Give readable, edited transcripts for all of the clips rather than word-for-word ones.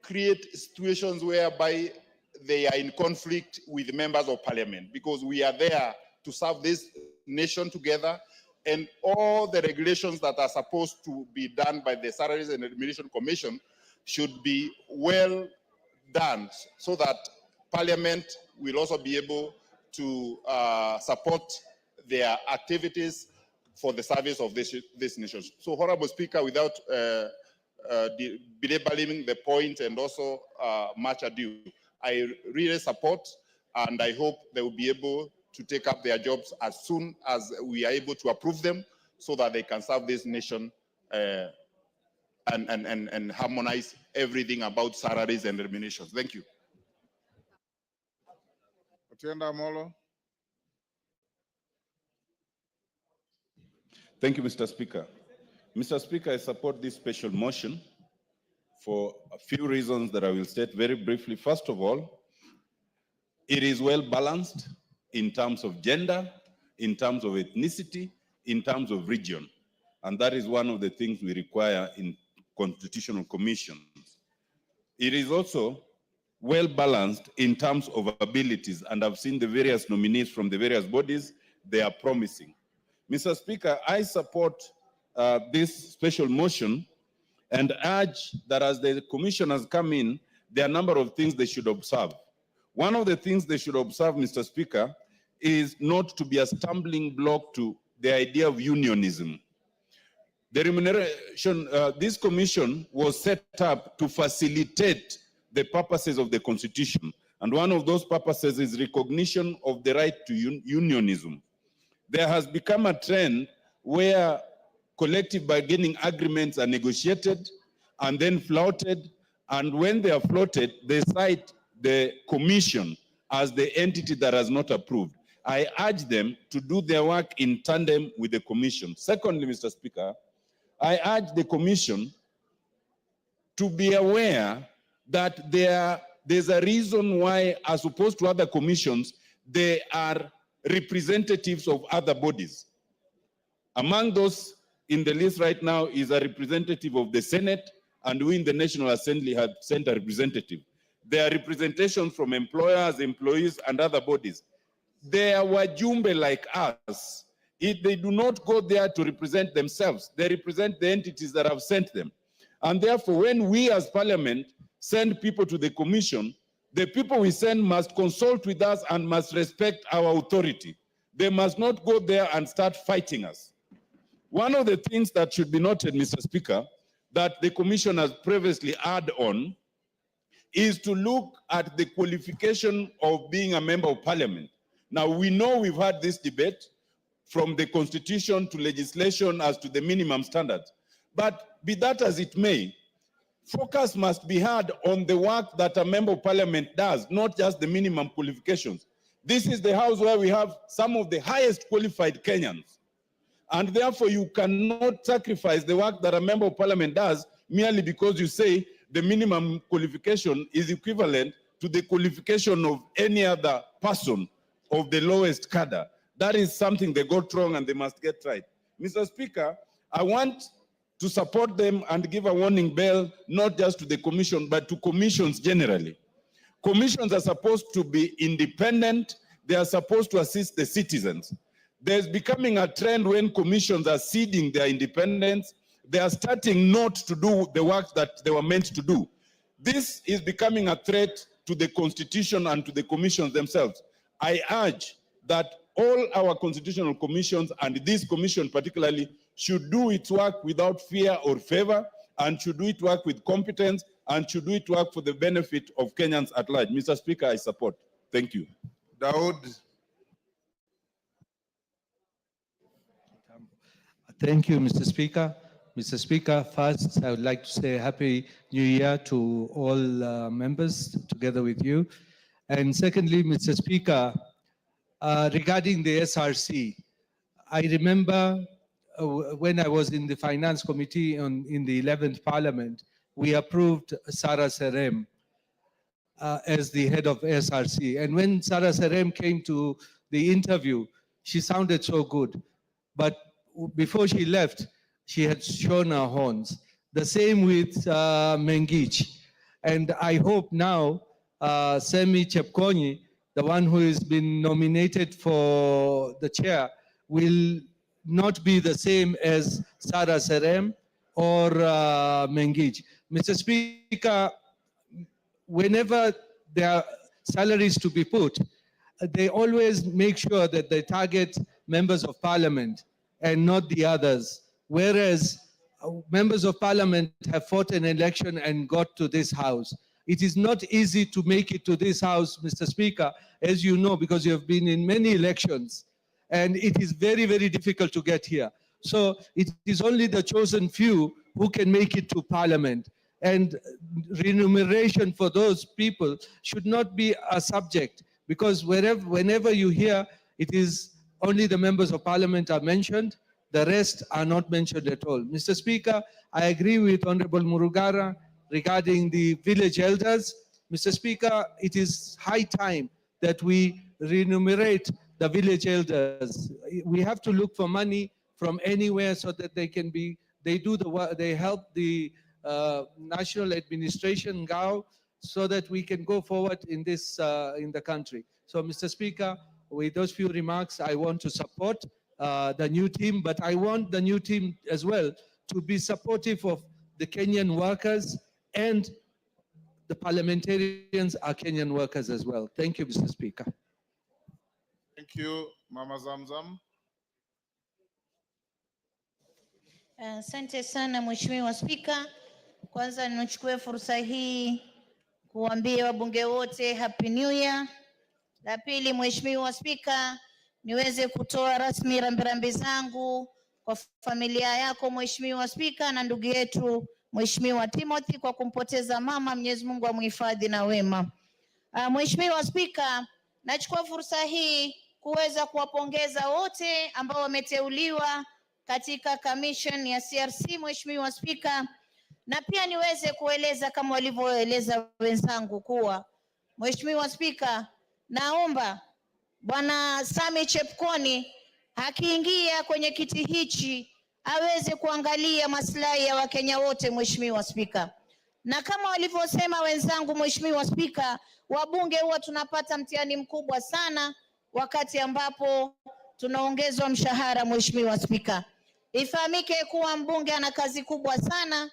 create situations whereby they are in conflict with members of parliament, because we are there to serve this nation together, and all the regulations that are supposed to be done by the Salaries and Remuneration Commission should be well done, so that Parliament will also be able to support their activities for the service of this nation. So, Honorable Speaker, without belaboring the point and also much ado, I really support, and I hope they will be able to take up their jobs as soon as we are able to approve them, so that they can serve this nation and harmonize everything about salaries and remunerations. Thank you. Thank you, Mr. Speaker. Mr. Speaker, I support this special motion for a few reasons that I will state very briefly. First of all, it is well balanced in terms of gender, in terms of ethnicity, in terms of region. And that is one of the things we require in constitutional commissions. It is also well balanced in terms of abilities, and I've seen the various nominees from the various bodies. They are promising. Mr. Speaker, I support this special motion and urge that as the commission has come in, there are a number of things they should observe. One of the things they should observe, Mr. Speaker, is not to be a stumbling block to the idea of unionism. The remuneration, this commission was set up to facilitate the purposes of the Constitution. And one of those purposes is recognition of the right to unionism. There has become a trend where collective bargaining agreements are negotiated and then flouted. And when they are flouted, they cite the commission as the entity that has not approved. I urge them to do their work in tandem with the commission. Secondly, Mr. Speaker, I urge the commission to be aware that there's a reason why, as opposed to other commissions, they are representatives of other bodies. Among those in the list right now is a representative of the Senate, and we in the National Assembly have sent a representative. There are representations from employers, employees, and other bodies. They are wajumbe like us. If they do not go there to represent themselves, they represent the entities that have sent them. And therefore, when we as Parliament send people to the Commission, the people we send must consult with us and must respect our authority. They must not go there and start fighting us. One of the things that should be noted, Mr. Speaker, that the Commission has previously added on is to look at the qualification of being a member of Parliament. Now, we know we've had this debate from the Constitution to legislation as to the minimum standards. But be that as it may, focus must be had on the work that a member of Parliament does, not just the minimum qualifications. This is the house where we have some of the highest qualified Kenyans. And therefore, you cannot sacrifice the work that a member of Parliament does merely because you say the minimum qualification is equivalent to the qualification of any other person of the lowest cadre. That is something they got wrong and they must get right. Mr. Speaker, I want to support them and give a warning bell, not just to the Commission, but to commissions generally. Commissions are supposed to be independent. They are supposed to assist the citizens. There's becoming a trend when commissions are ceding their independence. They are starting not to do the work that they were meant to do. This is becoming a threat to the Constitution and to the commissions themselves. I urge that all our constitutional commissions, and this commission particularly, should do its work without fear or favor, and should do its work with competence, and should do its work for the benefit of Kenyans at large. Mr. Speaker, I support. Thank you. Daud. Thank you, Mr. Speaker. Mr. Speaker, first, I would like to say Happy New Year to all members together with you. And secondly, Mr. Speaker, regarding the SRC, I remember when I was in the Finance Committee in the 11th Parliament, we approved Sarah Serem as the head of SRC. And when Sarah Serem came to the interview, she sounded so good. But before she left, she had shown her horns. The same with Mengich. And I hope now Semi Chepkonyi, the one who has been nominated for the chair, will not be the same as Sarah Serem or Mengij. Mr. Speaker, whenever there are salaries to be put, they always make sure that they target members of parliament and not the others. Whereas members of parliament have fought an election and got to this house. It is not easy to make it to this house, Mr. Speaker, as you know, because you have been in many elections, and it is very, very difficult to get here. So it is only the chosen few who can make it to parliament. And remuneration for those people should not be a subject, because whenever you hear, it is only the members of parliament are mentioned, the rest are not mentioned at all. Mr. Speaker, I agree with Honorable Murugara regarding the village elders. Mr. Speaker, it is high time that we remunerate the village elders. We have to look for money from anywhere so that they can be, they do the work, they help the national administration, GAO, so that we can go forward in this, in the country. So, Mr. Speaker, with those few remarks, I want to support the new team, but I want the new team as well to be supportive of the Kenyan workers, and the parliamentarians are Kenyan workers as well. Thank you, Mr. Speaker. Thank you, Mama Zamzam. Asante sana Mheshimiwa Spika. Kwanza nichukue fursa hii kuambia wabunge wote Happy New Year. La pili, Mheshimiwa Spika, niweze kutoa rasmi rambirambi zangu kwa familia yako Mheshimiwa Spika na ndugu yetu Mheshimiwa Timothy kwa kumpoteza mama. Mwenyezi Mungu amhifadhi na wema. Mheshimiwa Spika, nachukua fursa hii kuweza kuwapongeza wote ambao wameteuliwa katika commission ya CRC Mheshimiwa Spika, na pia niweze kueleza kama walivyoeleza wenzangu kuwa Mheshimiwa Spika, naomba Bwana Sami Chepkoni akiingia kwenye kiti hichi aweze kuangalia maslahi ya Wakenya wote Mheshimiwa Spika. Na kama walivyosema wenzangu Mheshimiwa Spika, wabunge huwa tunapata mtihani mkubwa sana wakati ambapo tunaongezwa mshahara Mheshimiwa Spika. Ifahamike kuwa mbunge ana kazi kubwa sana,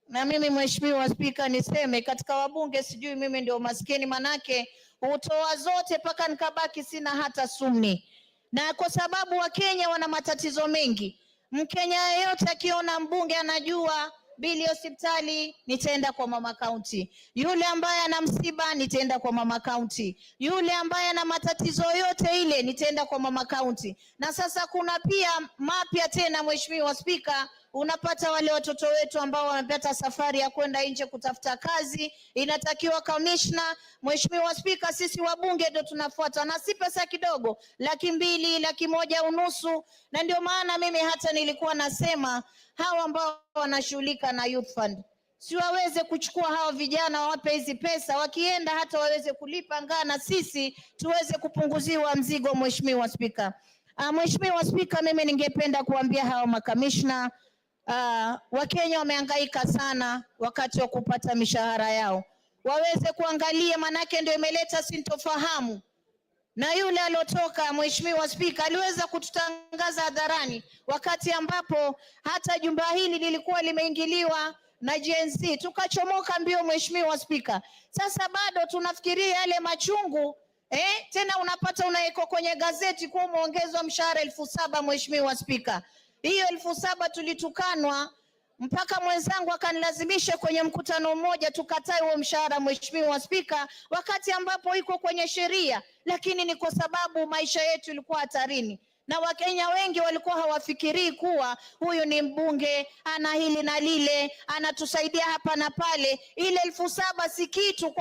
na mimi Mheshimiwa Spika niseme katika wabunge sijui mimi ndio maskini, manake hutoa zote paka nikabaki sina hata sumni. Na kwa sababu Wakenya wana matatizo mengi, Mkenya yeyote akiona mbunge anajua bili hospitali nitaenda kwa mama county, yule ambaye ana msiba nitaenda kwa mama county, yule ambaye ana matatizo yote ile nitaenda kwa mama county. Na sasa kuna pia mapya tena Mheshimiwa Spika, unapata wale watoto wetu ambao wamepata safari ya kwenda nje kutafuta kazi, inatakiwa commissioner. Mheshimiwa Spika, sisi wabunge ndio tunafuata, na si pesa kidogo, 200,000, 150,000. Na ndio maana mimi hata nilikuwa nasema hawa ambao wanashughulika na youth fund si waweze kuchukua hawa vijana wawape hizi pesa, wakienda hata waweze kulipa ngana, sisi tuweze kupunguziwa mzigo Mheshimiwa Spika. Mheshimiwa Spika, mimi ningependa kuambia hawa makamishna, Wakenya wamehangaika sana wakati wa kupata mishahara yao, waweze kuangalia, manake ndio imeleta sintofahamu. Na yule alotoka Mheshimiwa Spika aliweza kututangaza hadharani wakati ambapo hata jumba hili lilikuwa limeingiliwa na Gen Z, tukachomoka mbio Mheshimiwa Spika. Sasa bado tunafikiria yale machungu, tena unapata unaiko kwenye gazeti kwa umeongezwa mshahara 7,000 Mheshimiwa Spika. Hiyo 7,000 tulitukanwa mpaka mwenzangu akanilazimisha kwenye mkutano mmoja tukatae huo mshahara Mheshimiwa Spika, wakati ambapo iko kwenye sheria, lakini ni kwa sababu maisha yetu ilikuwa hatarini. Na Wakenya wengi walikuwa hawafikirii kuwa huyu ni mbunge, ana hili na lile, anatusaidia hapa na pale. Ile 7,000 si kitu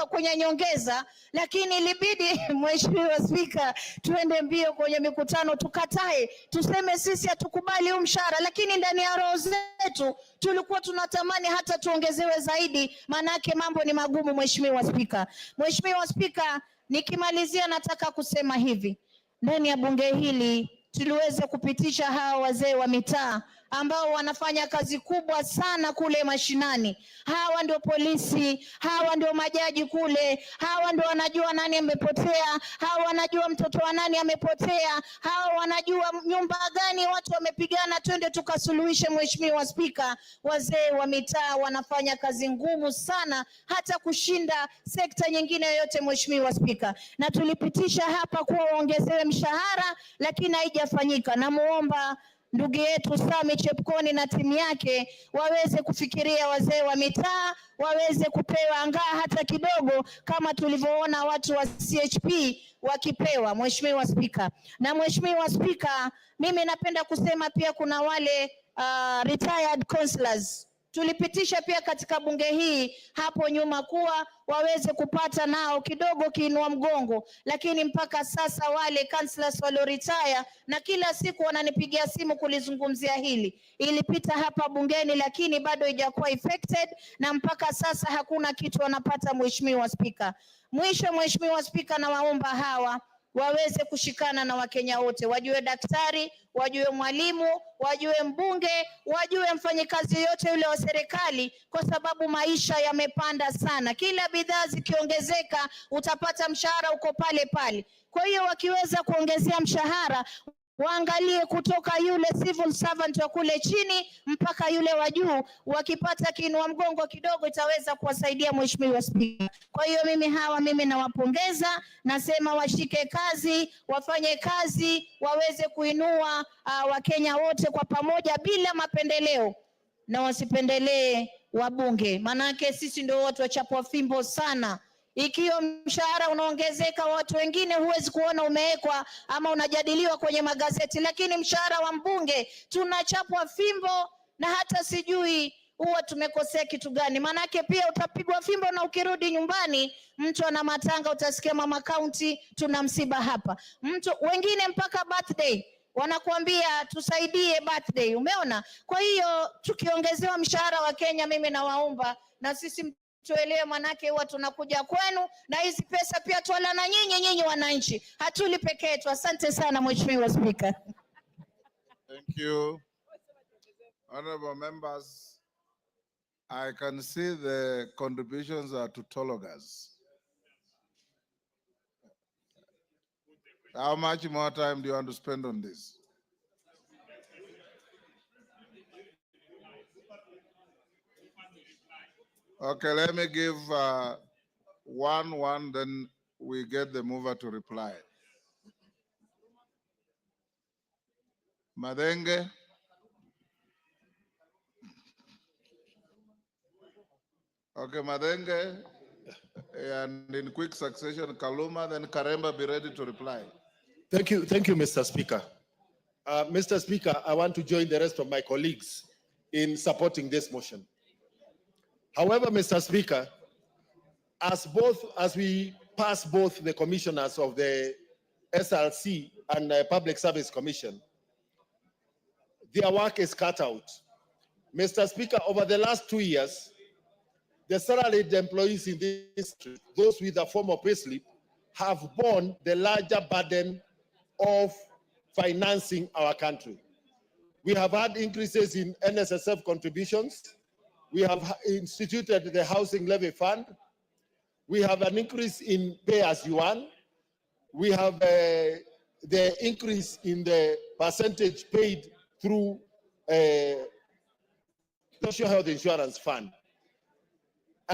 kwenye nyongeza, lakini ilibidi Mheshimiwa Spika tuende mbio kwenye mikutano tukatae, tuseme sisi hatukubali huu mshahara, lakini ndani ya roho zetu tulikuwa tunatamani hata tuongezewe zaidi, manake mambo ni magumu Mheshimiwa Spika. Mheshimiwa Spika, nikimalizia nataka kusema hivi, ndani ya bunge hili tuliweza kupitisha hawa wazee wa mitaa ambao wanafanya kazi kubwa sana kule mashinani. Hawa ndio polisi, hawa ndio majaji kule, hawa ndio wanajua nani amepotea, hawa wanajua mtoto wa nani amepotea, hawa wanajua nyumba gani watu wamepigana, twende tukasuluhishe. Mheshimiwa Spika, wazee wa mitaa wanafanya kazi ngumu sana hata kushinda sekta nyingine yoyote, Mheshimiwa Spika, na tulipitisha hapa kuwa waongezewe mshahara, lakini haijafanyika. Namuomba ndugu yetu Sami Chepkoni na timu yake waweze kufikiria wazee wa mitaa, waweze kupewa angaa hata kidogo, kama tulivyoona watu wa CHP wakipewa, Mheshimiwa Spika. Na Mheshimiwa Spika, mimi napenda kusema pia kuna wale retired councillors tulipitisha pia katika bunge hii hapo nyuma kuwa waweze kupata nao kidogo kiinua mgongo, lakini mpaka sasa wale councillors walioretire na kila siku wananipigia simu kulizungumzia hili, ilipita hapa bungeni lakini bado haijakuwa effected na mpaka sasa hakuna kitu wanapata. Mheshimiwa Spika, mwisho Mheshimiwa Spika, na waomba hawa waweze kushikana na Wakenya wote, wajue daktari, wajue mwalimu, wajue mbunge, wajue mfanyikazi yote yule wa serikali, kwa sababu maisha yamepanda sana. Kila bidhaa zikiongezeka utapata mshahara uko pale pale. Kwa hiyo wakiweza kuongezea mshahara, waangalie kutoka yule civil servant wa kule chini mpaka yule wa juu, wakipata kiinua mgongo kidogo itaweza kuwasaidia, Mheshimiwa Spika. Kwa hiyo mimi nawapongeza, nasema washike kazi, wafanye kazi, waweze kuinua Wakenya wote kwa pamoja bila mapendeleo, na wasipendelee wabunge, manake sisi ndio watu wachapwa fimbo sana. Ikiwa mshahara unaongezeka, watu wengine huwezi kuona umewekwa ama unajadiliwa kwenye magazeti, lakini mshahara wa mbunge tunachapwa fimbo na hata sijui huwa tumekosea kitu gani. Manake pia utapigwa fimbo na ukirudi nyumbani mtu ana matanga, utasikia mama county tuna msiba hapa. Wengine mpaka birthday wanakuambia tusaidie birthday, umeona? Kwa hiyo tukiongezewa mshahara wa Kenya, mimi nawaomba na sisi tuelewe, manake huwa tunakuja kwenu na hizi pesa pia tuala na nyinyi wananchi, hatuli peke yetu. Asante sana Mheshimiwa Spika. Thank you. Honorable members, I can see the contributions are tautologies. How much more time do you want to spend on this? Okay, let me give one, then we get the mover to reply. Madenge. Okay, Madenge, and in quick succession, Kaluma, then Karemba, be ready to reply. Thank you, Mr. Speaker. Mr. Speaker, I want to join the rest of my colleagues in supporting this motion. However, Mr. Speaker, as we pass both the commissioners of the SRC and the Public Service Commission, their work is cut out. Mr. Speaker, over the last 2 years, the salaried employees in this country, those with a form of payslip, have borne the larger burden of financing our country. We have had increases in NSSF contributions. We have instituted the Housing Levy Fund. We have an increase in pay as you earn. We have the increase in the percentage paid through Social Health Insurance Fund.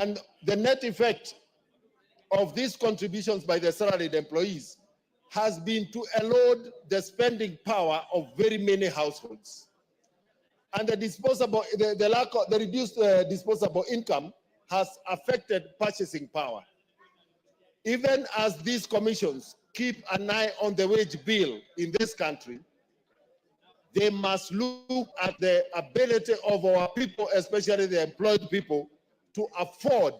And the net effect of these contributions by the salaried employees has been to erode the spending power of very many households. And the reduced disposable income has affected purchasing power. Even as these commissions keep an eye on the wage bill in this country, they must look at the ability of our people, especially the employed people, to afford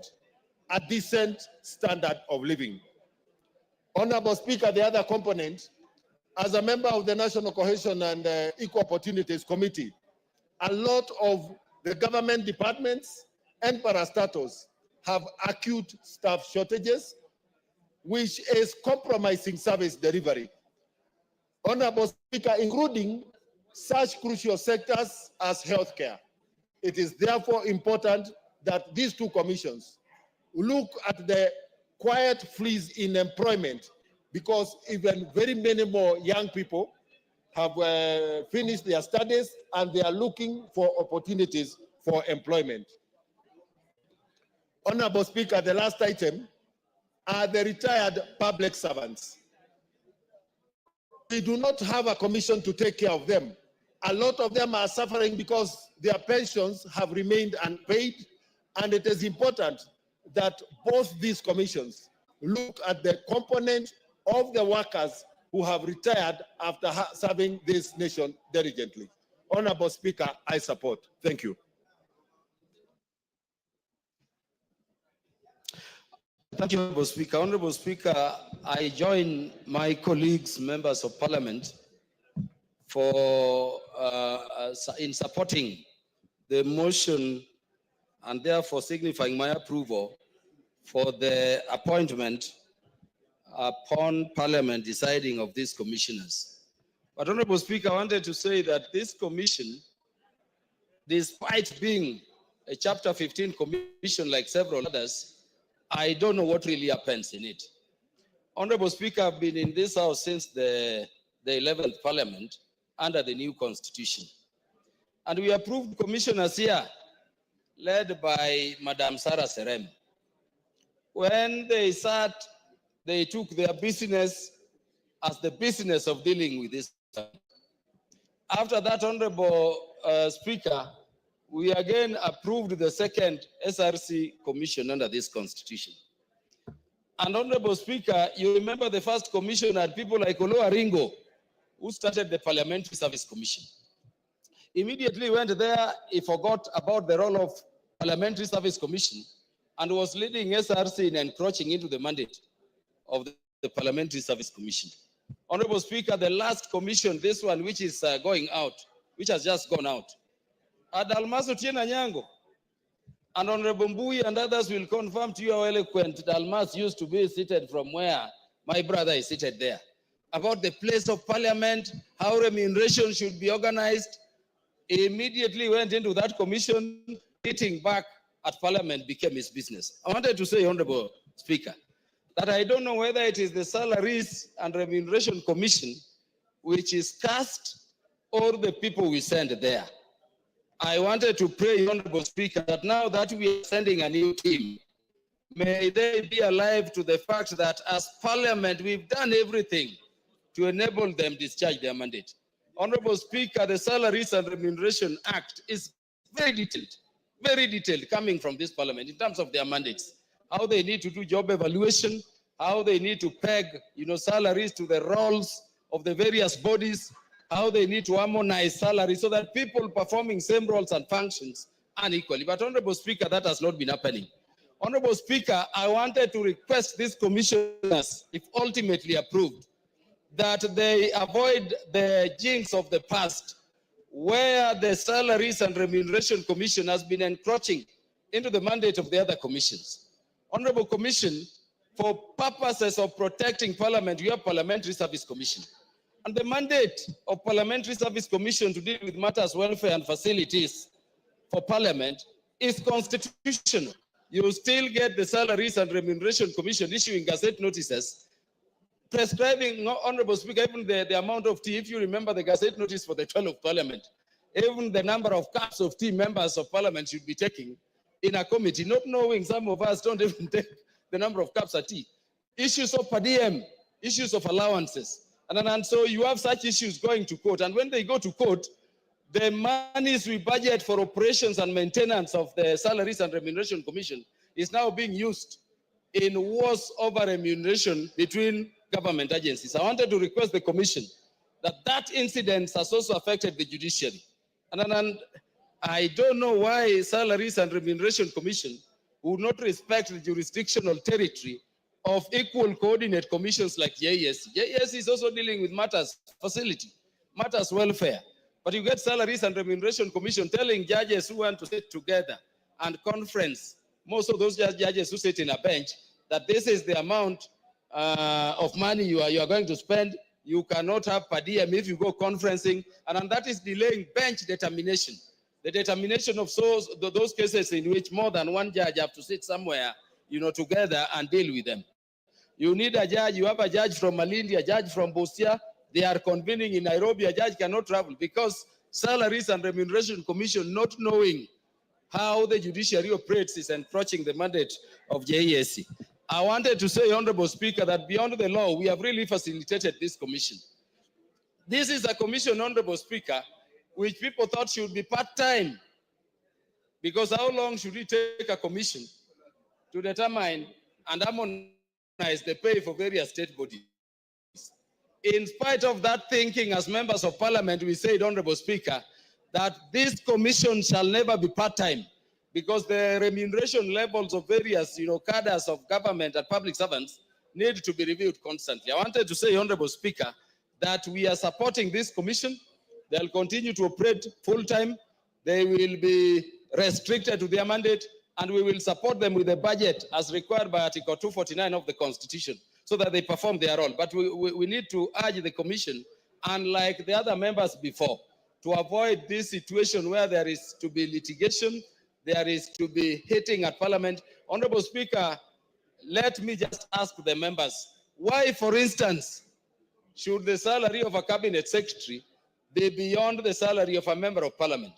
a decent standard of living. Honorable Speaker, the other component, as a member of the National Cohesion and Equal Opportunities Committee, a lot of the government departments and parastatals have acute staff shortages, which is compromising service delivery. Honorable Speaker, including such crucial sectors as healthcare. It is therefore important that these two commissions look at the quiet freeze in employment, because even very many more young people have finished their studies and they are looking for opportunities for employment. Honorable Speaker, the last item are the retired public servants. We do not have a commission to take care of them. A lot of them are suffering because their pensions have remained unpaid, and it is important that both these commissions look at the component of the workers who have retired after serving this nation diligently. Honorable Speaker, I support. Thank you. Thank you, Honorable Speaker. Honorable Speaker, I join my colleagues, members of Parliament, for in supporting the motion and therefore signifying my approval for the appointment upon Parliament deciding of these commissioners. But Honorable Speaker, I wanted to say that this commission, despite being a Chapter 15 commission like several others, I don't know what really happens in it. Honorable Speaker, I've been in this house since the 11th Parliament under the new constitution. And we approved commissioners here led by Madam Sarah Serem. When they sat, they took their business as the business of dealing with this. After that, Honorable Speaker, we again approved the second SRC commission under this constitution. And Honorable Speaker, you remember the first commission had people like Olo Aringo, who started the Parliamentary Service Commission. Immediately went there, he forgot about the role of Parliamentary Service Commission and was leading SRC in encroaching into the mandate of the Parliamentary Service Commission. Honorable Speaker, the last commission, this one which is going out, which has just gone out, Dalmas Otieno Anyango, and Honorable Mbui and others will confirm to you how eloquent Dalmas used to be seated from where my brother is seated there, about the place of Parliament, how remuneration should be organized. He immediately went into that commission, hitting back at Parliament became his business. I wanted to say, Honorable Speaker, that I don't know whether it is the Salaries and Remuneration Commission which is cast or the people we send there. I wanted to pray, Honorable Speaker, that now that we are sending a new team, may they be alive to the fact that as Parliament, we've done everything to enable them discharge their mandate. Honorable Speaker, the Salaries and Remuneration Act is very detailed coming from this Parliament in terms of their mandates, how they need to do job evaluation, how they need to peg, salaries to the roles of the various bodies, how they need to harmonize salaries so that people performing same roles and functions unequally. But Honorable Speaker, that has not been happening. Honorable Speaker, I wanted to request these commissioners, if ultimately approved, that they avoid the jinx of the past, where the Salaries and Remuneration Commission has been encroaching into the mandate of the other commissions. Honorable Commission, for purposes of protecting Parliament, you have Parliamentary Service Commission. And the mandate of Parliamentary Service Commission to deal with matters, welfare and facilities for Parliament is constitutional. You still get the Salaries and Remuneration Commission issuing gazette notices prescribing, Honorable Speaker, even the amount of tea. If you remember the gazette notice for the 12th Parliament, even the number of cups of tea members of Parliament should be taking in a committee, not knowing some of us don't even take the number of cups of tea. Issues of per diem, issues of allowances. And so you have such issues going to court. And when they go to court, the monies we budget for operations and maintenance of the Salaries and Remuneration Commission is now being used in wars over remuneration between government agencies. I wanted to request the Commission that incident has also affected the judiciary. And I don't know why Salaries and Remuneration Commission would not respect the jurisdictional territory of equal coordinate commissions like JSC. JSC is also dealing with matters facility, matters welfare. But you get Salaries and Remuneration Commission telling judges who want to sit together and conference, most of those judges who sit in a bench, that this is the amount of money you are going to spend. You cannot have per diem if you go conferencing, and that is delaying bench determination. The determination of those cases in which more than one judge have to sit somewhere, together and deal with them. You need a judge. You have a judge from Malindi, a judge from Busia. They are convening in Nairobi. A judge cannot travel because Salaries and Remuneration Commission, not knowing how the judiciary operates, is encroaching the mandate of JESC. I wanted to say, Honorable Speaker, that beyond the law, we have really facilitated this commission. This is a commission, Honorable Speaker, which people thought should be part-time. Because how long should it take a commission to determine and harmonize the pay for various state bodies? In spite of that thinking, as members of parliament, we said, Honorable Speaker, that this commission shall never be part-time because the remuneration levels of various, cadres of government and public servants need to be reviewed constantly. I wanted to say, Honorable Speaker, that we are supporting this commission. They'll continue to operate full-time. They will be restricted to their mandate, and we will support them with a budget as required by Article 249 of the Constitution so that they perform their role. But we need to urge the commission, unlike the other members before, to avoid this situation where there is to be litigation, there is to be hitting at parliament. Honorable Speaker, let me just ask the members, why, for instance, should the salary of a cabinet secretary be beyond the salary of a member of parliament?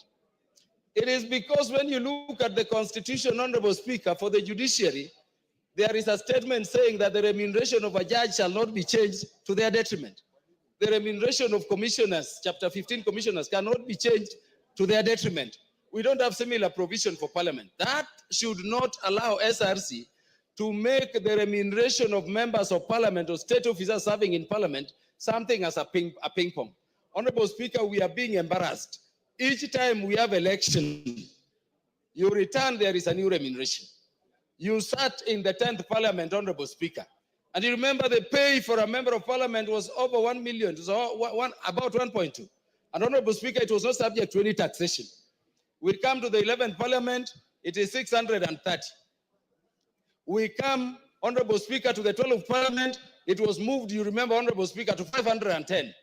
It is because when you look at the Constitution, Honorable Speaker, for the judiciary, there is a statement saying that the remuneration of a judge shall not be changed to their detriment. The remuneration of commissioners, Chapter 15 commissioners, cannot be changed to their detriment. We don't have similar provision for parliament. That should not allow SRC to make the remuneration of members of parliament or state officers serving in parliament something as a ping pong. Honorable Speaker, we are being embarrassed. Each time we have election, you return, there is a new remuneration. You sat in the 10th parliament, Honorable Speaker, and you remember the pay for a member of parliament was over 1 million, so about 1.2. And Honorable Speaker, it was not subject to any taxation. We come to the 11th parliament, it is 630. We come, Honorable Speaker, to the 12th parliament, it was moved, you remember, Honorable Speaker, to 510.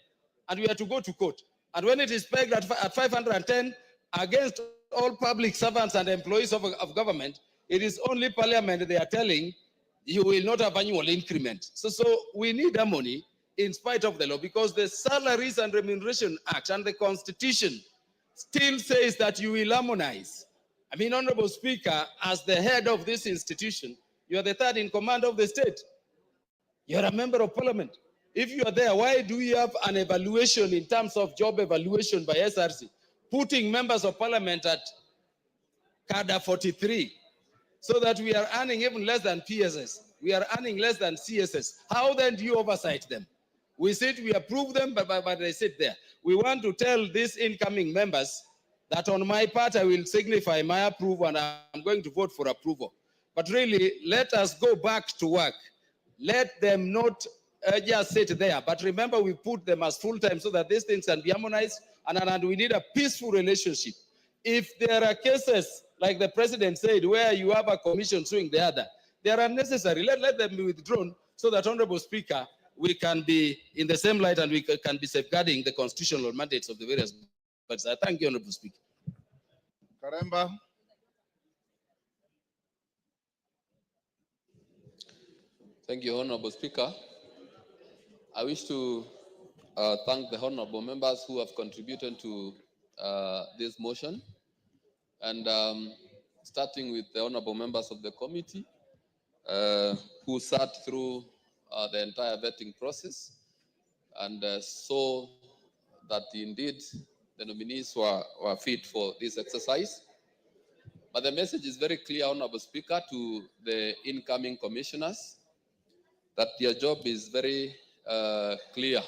And we had to go to court. And when it is pegged at 510, against all public servants and employees of government, it is only parliament they are telling you will not have annual increment. So we need harmony in spite of the law, because the Salaries and Remuneration Act and the Constitution still says that you will harmonize. I mean, Honorable Speaker, as the head of this institution, you are the third in command of the state. You are a member of parliament. If you are there, why do you have an evaluation in terms of job evaluation by SRC, putting members of parliament at cadre 43, so that we are earning even less than PSS? We are earning less than CSS. How then do you oversight them? We said we approve them, but they sit there. We want to tell these incoming members that on my part, I will signify my approval and I'm going to vote for approval. But really, let us go back to work. Let them not just sit there. But remember, we put them as full-time so that these things can be harmonized, and we need a peaceful relationship. If there are cases, like the president said, where you have a commission suing the other, they are unnecessary. Let them be withdrawn so that, Honorable Speaker, we can be in the same light and we can be safeguarding the constitutional mandates of the various bodies. I thank you, Honorable Speaker. Karemba. Thank you, Honorable Speaker. I wish to thank the honorable members who have contributed to this motion, and starting with the honorable members of the committee who sat through the entire vetting process and saw that indeed the nominees were fit for this exercise. But the message is very clear, Honorable Speaker, to the incoming commissioners, that their job is very clear.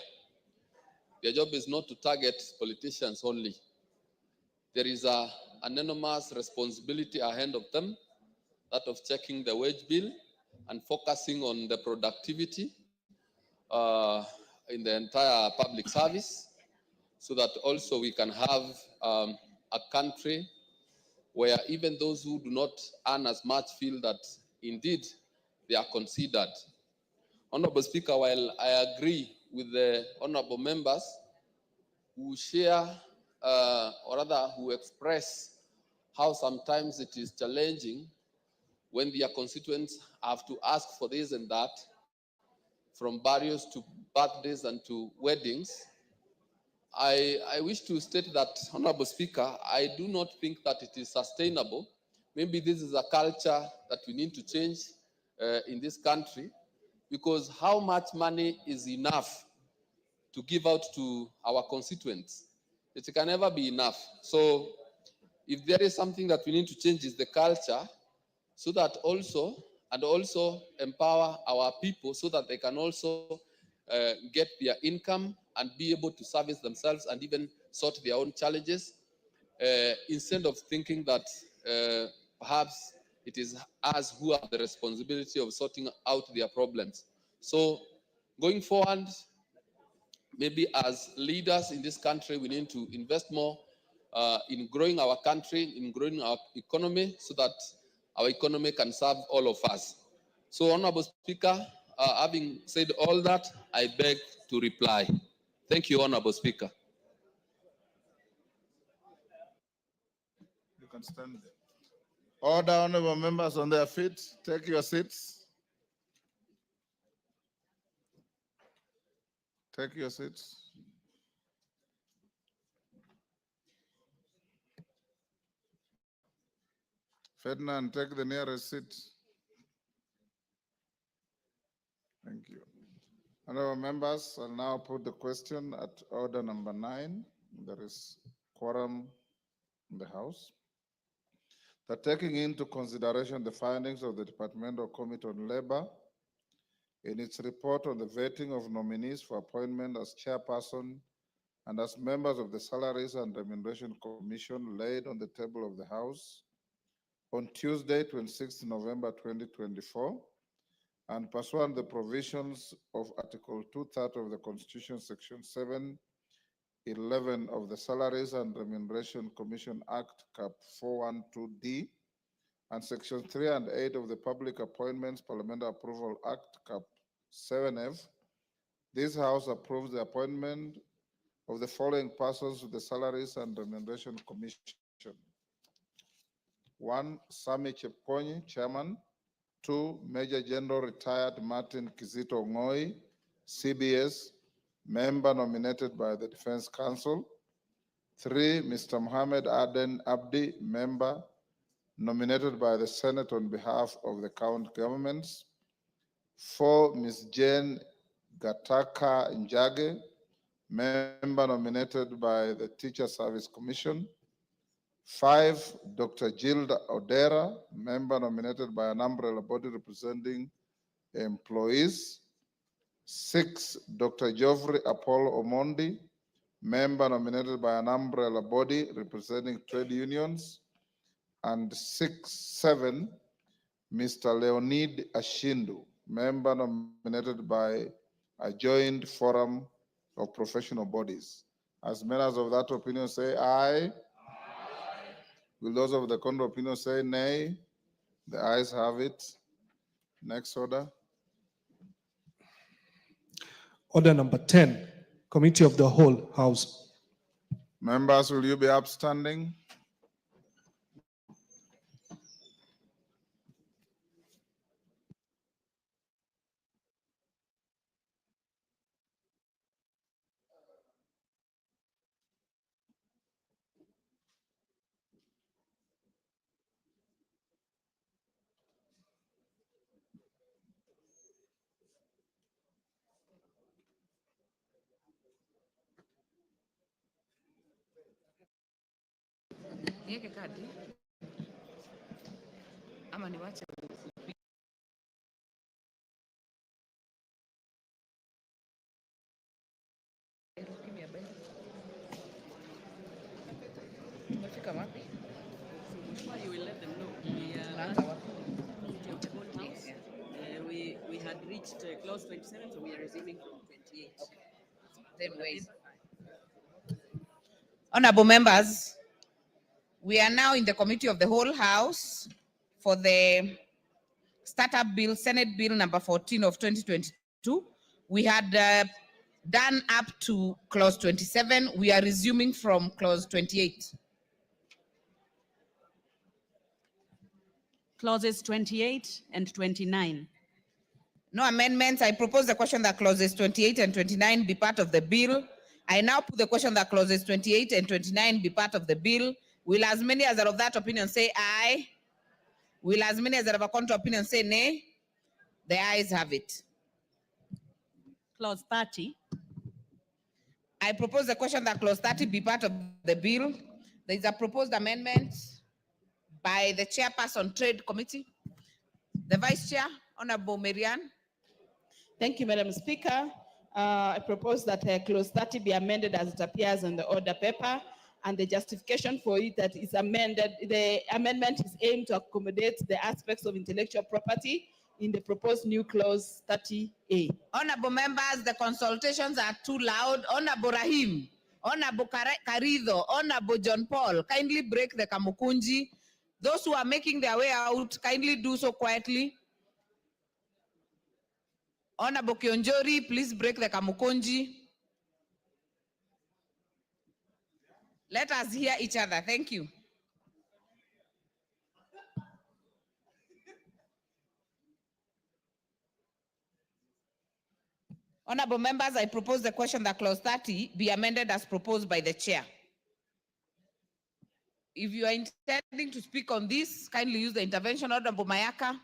Their job is not to target politicians only. There is an enormous responsibility ahead of them, that of checking the wage bill and focusing on the productivity in the entire public service, so that also we can have a country where even those who do not earn as much feel that indeed they are considered. Honorable Speaker, while I agree with the honorable members who share or rather who express how sometimes it is challenging when their constituents have to ask for this and that, from burials to birthdays and to weddings. I wish to state that, Honorable Speaker, I do not think that it is sustainable. Maybe this is a culture that we need to change in this country, because how much money is enough to give out to our constituents? It can never be enough. So if there is something that we need to change is the culture, so that also empower our people so that they can also get their income and be able to service themselves and even sort their own challenges, instead of thinking that perhaps it is us who have the responsibility of sorting out their problems. So going forward, maybe as leaders in this country, we need to invest more in growing our country, in growing our economy, so that our economy can serve all of us. So, Honorable Speaker, having said all that, I beg to reply. Thank you, Honorable Speaker. You can stand there. Order, honorable members on their feet. Take your seats. Take your seats. Ferdinand, take the nearest seat. Thank you. Honorable members, I'll now put the question at order number 9. There is quorum in the House. That taking into consideration the findings of the Departmental Committee on Labor in its report on the vetting of nominees for appointment as chairperson and as members of the Salaries and Remuneration Commission laid on the table of the House on Tuesday, 26 November 2024, and pursuant the provisions of Article 230 of the Constitution, Section 711 of the Salaries and Remuneration Commission Act, Cap 412D, and Section 3 and 8 of the Public Appointments Parliamentary Approval Act, Cap 7F, this House approves the appointment of the following persons to the Salaries and Remuneration Commission. 1, Sami Chepkonyi, Chairman. 2, Major General Retired Martin Kizito Ngoi, CBS, member nominated by the Defense Council. 3, Mr. Mohammed Aden Abdi, member nominated by the Senate on behalf of the county governments. 4, Ms. Jane Gataka Njage, member nominated by the Teacher Service Commission. 5, Dr. Gilda Odera, member nominated by an umbrella body representing employees. 6, Dr. Geoffrey Apollo Omondi, member nominated by an umbrella body representing trade unions. And 7, Mr. Leonid Ashindu, member nominated by a joint forum of professional bodies. As members of that opinion say aye. Will those of the contrary opinion say nay? The ayes have it. Next order. Order number 10, Committee of the Whole House. Members, will you be upstanding? Niweke kadi ama niwache? Umefika wapi? You will let them know. Unaanza wapi? Yes. We had reached clause 27, so we are resuming from 28. Then wait. Honorable members, we are now in the Committee of the Whole House for the Startup Bill, Senate Bill number 14 of 2022. We had done up to clause 27. We are resuming from clause 28. Clauses 28 and 29. No amendments. I propose the question that clauses 28 and 29 be part of the bill. I now put the question that clauses 28 and 29 be part of the bill. Will as many as are of that opinion say aye? Will as many as are of a contrary opinion say nay? The ayes have it. Clause 30. I propose the question that clause 30 be part of the bill. There is a proposed amendment by the chairperson Trade Committee. The Vice Chair, Honorable Marianne. Thank you, Madam Speaker. I propose that clause 30 be amended as it appears in the order paper, and the justification for it that is amended. The amendment is aimed to accommodate the aspects of intellectual property in the proposed new clause 30A. Honorable members, the consultations are too loud. Honorable Rahim, Honorable Karido, Honorable John Paul, kindly break the kamukunji. Those who are making their way out, kindly do so quietly. Honorable Kionjori, please break the kamukunji. Let us hear each other. Thank you. Honorable members, I propose the question that clause 30 be amended as proposed by the chair. If you are intending to speak on this, kindly use the intervention. Honorable Mayaka.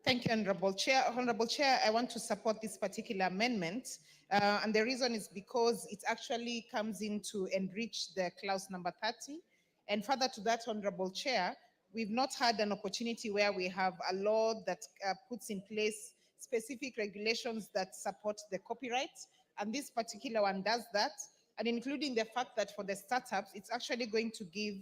Thank you, Honorable Chair. Honorable Chair, I want to support this particular amendment. And the reason is because it actually comes in to enrich the clause number 30. And further to that, Honorable Chair, we've not had an opportunity where we have a law that puts in place specific regulations that support the copyright. And this particular one does that. And including the fact that for the startups, it's actually going to give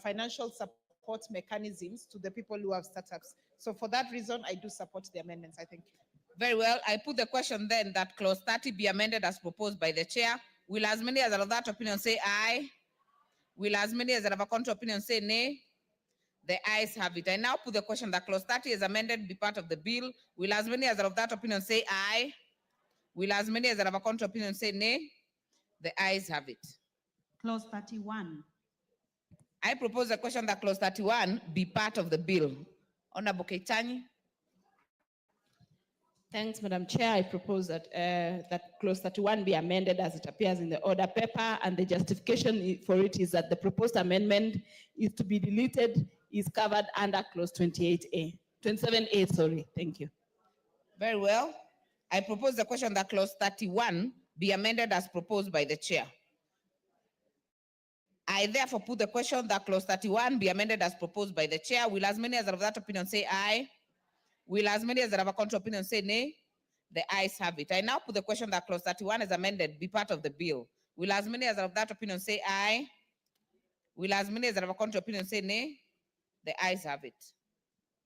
financial support mechanisms to the people who have startups. So for that reason, I do support the amendments. I thank you. Very well. I put the question then that clause 30 be amended as proposed by the chair. Will as many as are of that opinion say aye? Will as many as are of a contrary opinion say nay? The ayes have it. I now put the question that clause 30 is amended be part of the bill. Will as many as are of that opinion say aye? Will as many as are of a contrary opinion say nay? The ayes have it. Clause 31. I propose the question that clause 31 be part of the bill. Honorable Keitani. Thanks, Madam Chair. I propose that that clause 31 be amended as it appears in the order paper, and the justification for it is that the proposed amendment is to be deleted is covered under clause 28A, 27A, sorry. Thank you. Very well. I propose the question that clause 31 be amended as proposed by the chair. I therefore put the question that clause 31 be amended as proposed by the chair. Will as many as are of that opinion say aye? Will as many as are of a contrary opinion say nay? The ayes have it. I now put the question that clause 31 is amended be part of the bill. Will as many as are of that opinion say aye? Will as many as are of a contrary opinion say nay? The ayes have it.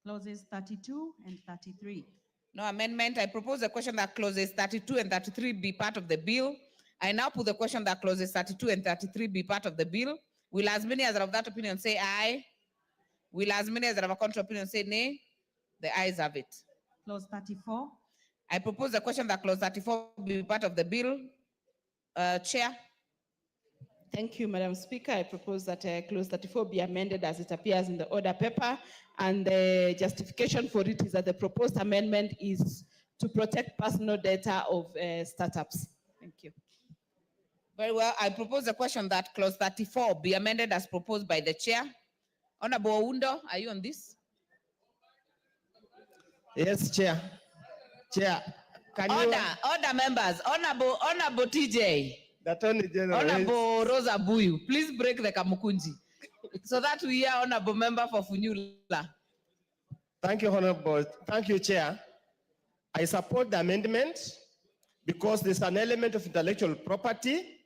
Clauses 32 and 33. No amendment. I propose the question that clauses 32 and 33 be part of the bill. I now put the question that clauses 32 and 33 be part of the bill. Will as many as are of that opinion say aye? Will as many as are of a contrary opinion say nay? The ayes have it. Clause 34. I propose the question that clause 34 be part of the bill. Chair. Thank you, Madam Speaker. I propose that clause 34 be amended as it appears in the order paper, and the justification for it is that the proposed amendment is to protect personal data of startups. Thank you. Very well. I propose the question that clause 34 be amended as proposed by the chair. Honorable Oundo, are you on this? Yes, Chair. Chair, can you... Order members. Honorable TJ. The Attorney General. Honorable Rosa Buyu, please break the kamukunji so that we hear Honorable Member for Funyula. Thank you, Honorable. Thank you, Chair. I support the amendment because there's an element of intellectual property,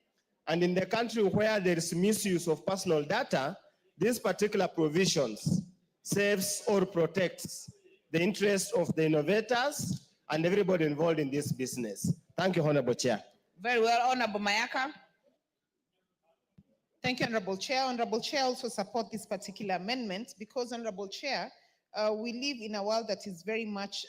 and in the country where there is misuse of personal data, these particular provisions saves or protects the interests of the innovators and everybody involved in this business. Thank you, Honorable Chair. Very well, Honorable Mayaka. Thank you, Honorable Chair. Honorable Chair also support this particular amendment because, Honorable Chair, we live in a world that is very much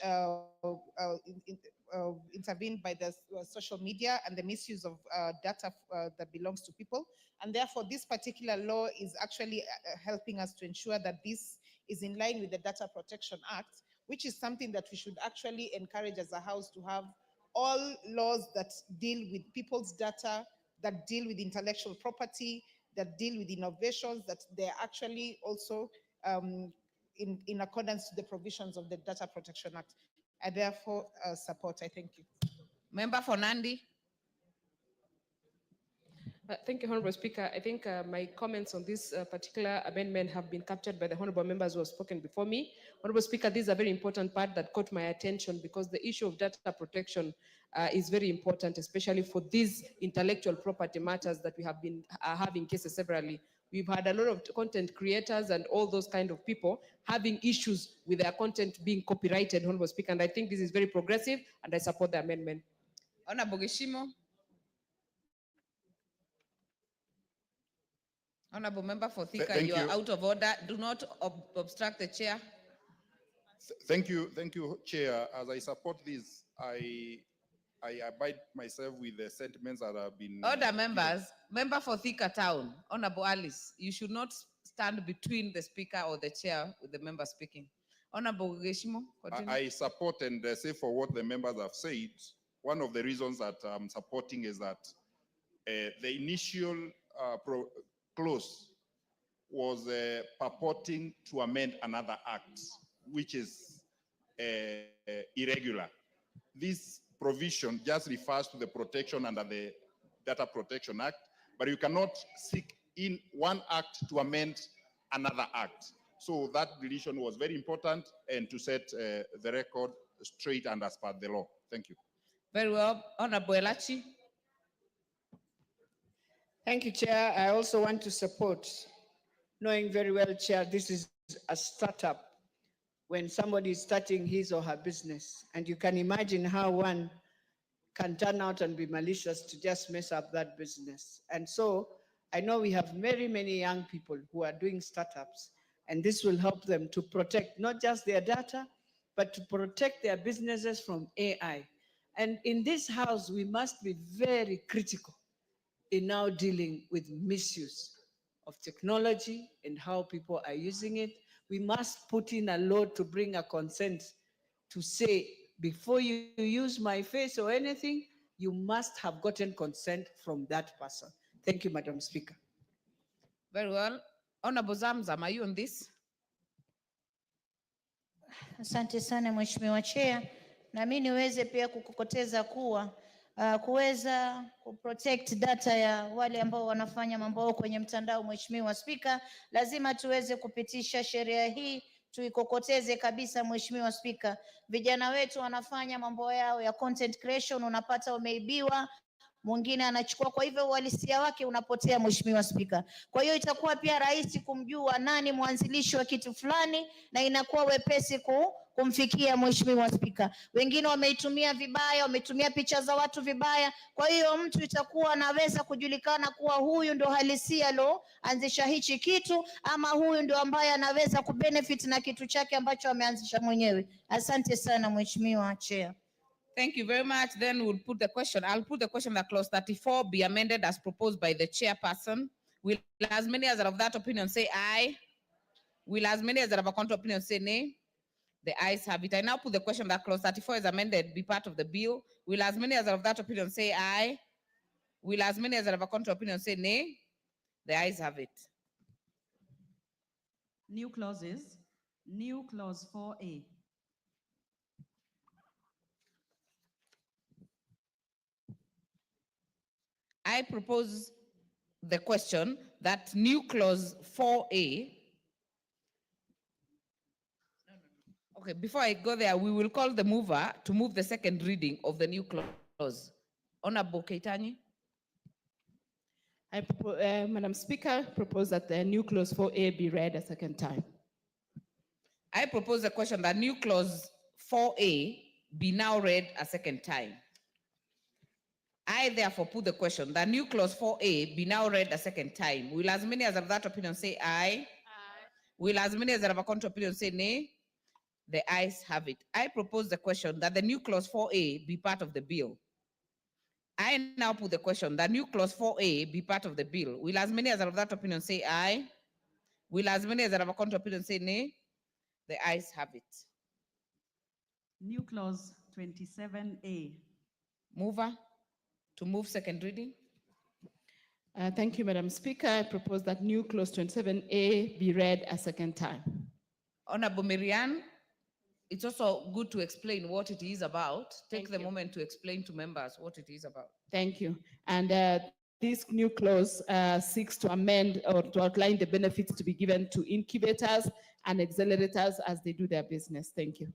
intervened by the social media and the misuse of data that belongs to people. And therefore, this particular law is actually helping us to ensure that this is in line with the Data Protection Act, which is something that we should actually encourage as a house to have all laws that deal with people's data, that deal with intellectual property, that deal with innovations, that they're actually also in accordance to the provisions of the Data Protection Act. I therefore support. I thank you. Member for Nandi. Thank you, Honorable Speaker. I think my comments on this particular amendment have been captured by the honorable members who have spoken before me. Honorable Speaker, this is a very important part that caught my attention because the issue of data protection is very important, especially for these intellectual property matters that we have been having cases severally. We've had a lot of content creators and all those kind of people having issues with their content being copyrighted, Honorable Speaker, and I think this is very progressive and I support the amendment. Honorable Geshimo. Honorable Member for Thika, you are out of order. Do not obstruct the chair. Thank you, Chair. As I support this, I abide myself with the sentiments that have been. Order, members. Member for Thika Town, Honorable Alice, you should not stand between the speaker or the chair with the member speaking. Honorable Geshimo, continue. I support and say for what the members have said. One of the reasons that I'm supporting is that the initial clause was purporting to amend another act, which is irregular. This provision just refers to the protection under the Data Protection Act, but you cannot seek in one act to amend another act. So that deletion was very important and to set the record straight and as per the law. Thank you. Very well. Honorable Elachi. Thank you, Chair. I also want to support, knowing very well, Chair, this is a startup when somebody is starting his or her business. And you can imagine how one can turn out and be malicious to just mess up that business. And so I know we have very many young people who are doing startups, and this will help them to protect not just their data, but to protect their businesses from AI. And in this house, we must be very critical in now dealing with misuse of technology and how people are using it. We must put in a law to bring a consent to say, before you use my face or anything, you must have gotten consent from that person. Thank you, Madam Speaker. Very well. Honorable Zamzam, are you on this? Asante sana Mheshimiwa Chair, na mimi niweze pia kukokoteza kuwa kuweza kuprotect data ya wale ambao wanafanya mambo yao kwenye mtandao. Mheshimiwa Spika, lazima tuweze kupitisha sheria hii tuikokoteze kabisa. Mheshimiwa Spika, vijana wetu wanafanya mambo yao ya content creation, unapata umeibiwa, mwingine anachukua, kwa hivyo uhalisia wake unapotea. Mheshimiwa Spika, kwa hiyo itakuwa pia rahisi kumjua nani mwanzilishi wa kitu fulani na inakuwa wepesi kumfikia. Mheshimiwa Spika, wengine wameitumia vibaya, wametumia picha za watu vibaya, kwa hiyo mtu itakuwa anaweza kujulikana kuwa huyu ndo halisia anzisha hichi kitu, ama huyu ndo ambaye anaweza kubenefit na kitu chake ambacho ameanzisha mwenyewe. Asante sana Mheshimiwa Chair. Thank you very much. Then we'll put the question. I'll put the question that clause 34 be amended as proposed by the chairperson. Will as many as are of that opinion say aye? Will as many as are of a contrary opinion say nay? The ayes have it. I now put the question that clause 34 is amended be part of the bill. Will as many as are of that opinion say aye? Will as many as are of a contrary opinion say nay? The ayes have it. New clauses. New clause 4A. I propose the question that new clause 4A. Okay, before I go there, we will call the mover to move the second reading of the new clause. Honorable Keitani. Madam Speaker, propose that the new clause 4A be read a second time. I propose the question that new clause 4A be now read a second time. I therefore put the question that new clause 4A be now read a second time. Will as many as of that opinion say aye? Aye. Will as many as of a contrary opinion say nay? The ayes have it. I propose the question that the new clause 4A be part of the bill. I now put the question that new clause 4A be part of the bill. Will as many as are of that opinion say aye? Will as many as are of a contrary opinion say nay? The ayes have it. New clause 27A. Mover to move second reading. Thank you, Madam Speaker. I propose that new clause 27A be read a second time. Honorable Miriam, it's also good to explain what it is about. Take the moment to explain to members what it is about. Thank you. And this new clause seeks to amend or to outline the benefits to be given to incubators and accelerators as they do their business. Thank you.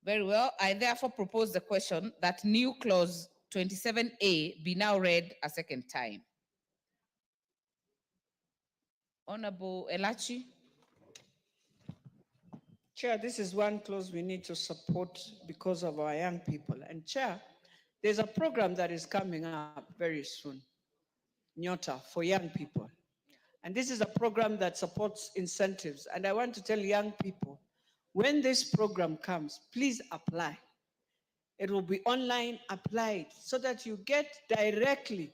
Very well. I therefore propose the question that new clause 27A be now read a second time. Honorable Elachi. Chair, this is one clause we need to support because of our young people. And Chair, there's a program that is coming up very soon, Nyota, for young people. And this is a program that supports incentives. And I want to tell young people, when this program comes, please apply. It will be online applied so that you get directly,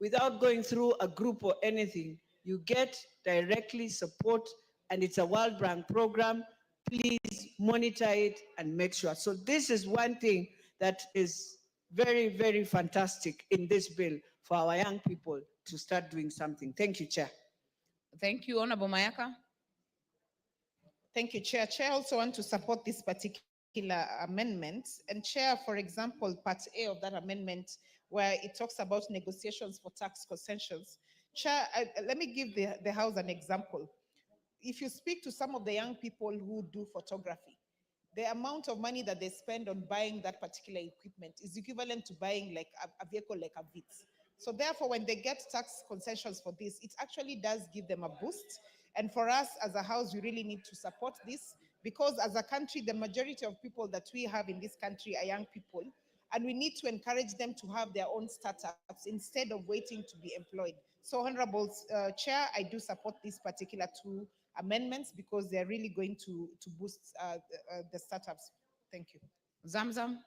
without going through a group or anything, you get directly support, and it's a World Bank program. Please monitor it and make sure. So this is one thing that is very, very fantastic in this bill for our young people to start doing something. Thank you, Chair. Thank you, Honorable Mayaka. Thank you, Chair. Chair, I also want to support this particular amendment. And Chair, for example, part A of that amendment, where it talks about negotiations for tax concessions. Chair, let me give the House an example. If you speak to some of the young people who do photography, the amount of money that they spend on buying that particular equipment is equivalent to buying like a vehicle like a Vitz. So therefore, when they get tax concessions for this, it actually does give them a boost. And for us as a house, we really need to support this because as a country, the majority of people that we have in this country are young people, and we need to encourage them to have their own startups instead of waiting to be employed. So Honorable Chair, I do support these particular two amendments because they're really going to boost the startups. Thank you. Zamzam.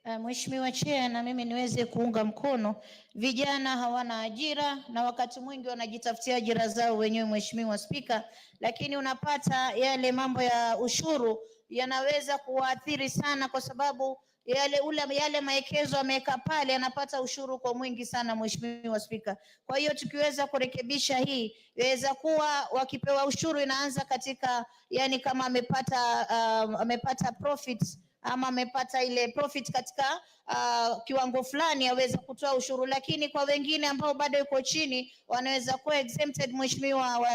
Mheshimiwa Chair, na mimi niweze kuunga mkono. Vijana hawana ajira na wakati mwingi wanajitafutia ajira zao wenyewe, Mheshimiwa Spika, lakini unapata yale mambo ya ushuru yanaweza kuwaathiri sana kwa sababu yale maekezo ameweka pale anapata ushuru kwa mwingi sana, Mheshimiwa Spika. Kwa hiyo tukiweza kurekebisha hii, inaweza kuwa wakipewa ushuru inaanza katika yani kama amepata profits ama amepata ile profit katika kiwango fulani aweza kutoa ushuru, lakini kwa wengine ambao bado yuko chini wanaweza kuwa exempted, Mheshimiwa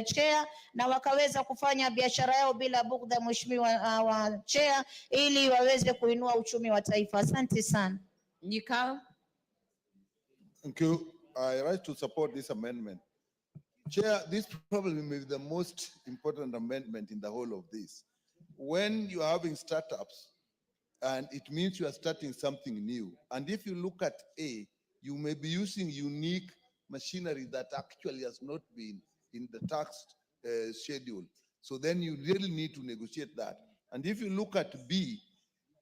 Chair, na wakaweza kufanya biashara yao bila bugdha, Mheshimiwa Chair, ili waweze kuinua uchumi wa taifa. Asante sana. Nyikao. Thank you. I rise to support this amendment. Chair, this probably may be the most important amendment in the whole of this. When you are having startups, and it means you are starting something new. And if you look at A, you may be using unique machinery that actually has not been in the tax schedule. So then you really need to negotiate that. And if you look at B,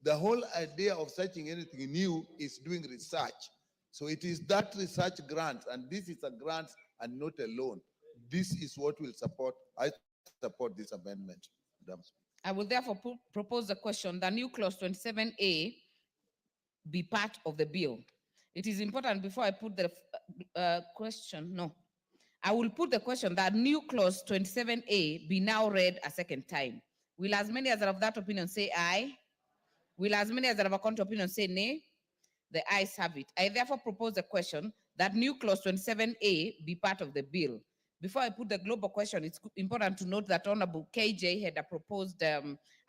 the whole idea of searching anything new is doing research. So it is that research grant, and this is a grant and not a loan. This is what will support. I support this amendment, Madam Speaker. I will therefore propose the question that new clause 27A be part of the bill. It is important before I put the question, no. I will put the question that new clause 27A be now read a second time. Will as many as are of that opinion say aye? Will as many as are of a contrary opinion say nay? The ayes have it. I therefore propose the question that new clause 27A be part of the bill. Before I put the global question, it's important to note that Honorable KJ had a proposed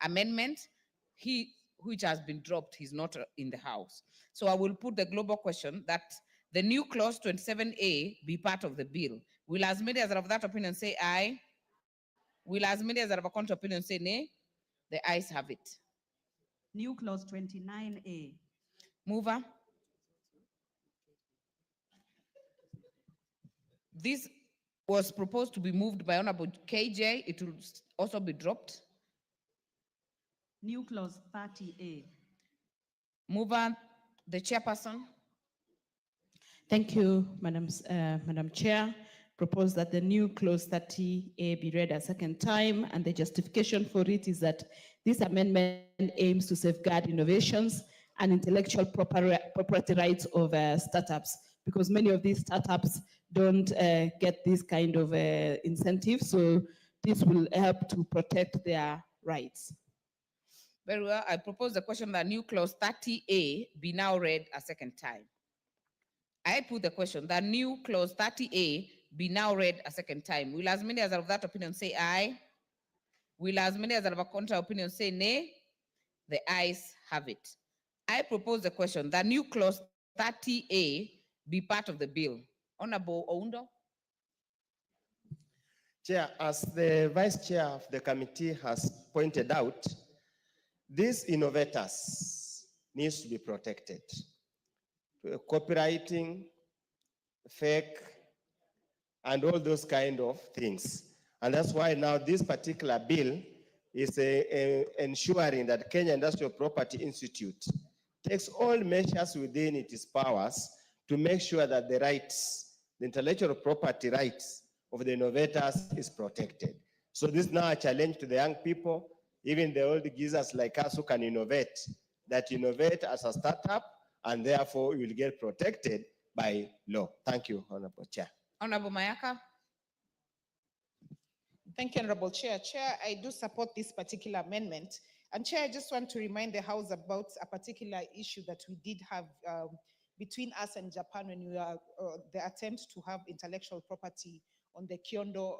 amendment, which has been dropped. He's not in the House. So I will put the global question that the new clause 27A be part of the bill. Will as many as are of that opinion say aye? Will as many as are of a contrary opinion say nay? The ayes have it. New clause 29A. Mover. This was proposed to be moved by Honorable KJ. It will also be dropped. New clause 30A. Mover, the chairperson. Thank you, Madam Chair. Propose that the new clause 30A be read a second time, and the justification for it is that this amendment aims to safeguard innovations and intellectual property rights of startups, because many of these startups don't get this kind of incentive, so this will help to protect their rights. Very well. I propose the question that new clause 30A be now read a second time. I put the question that new clause 30A be now read a second time. Will as many as are of that opinion say aye? Will as many as are of a contrary opinion say nay? The ayes have it. I propose the question that new clause 30A be part of the bill. Honorable Oundo. Chair, as the Vice Chair of the committee has pointed out, these innovators needs to be protected. Copywriting, fake, and all those kind of things. And that's why now this particular bill is ensuring that Kenya Industrial Property Institute takes all measures within its powers to make sure that the rights, the intellectual property rights of the innovators is protected. So this is now a challenge to the young people, even the old geezers like us who can innovate, that innovate as a startup, and therefore you will get protected by law. Thank you, Honorable Chair. Honorable Mayaka. Thank you, Honorable Chair. Chair, I do support this particular amendment. And Chair, I just want to remind the House about a particular issue that we did have between us and Japan when we were the attempt to have intellectual property on the Kyondo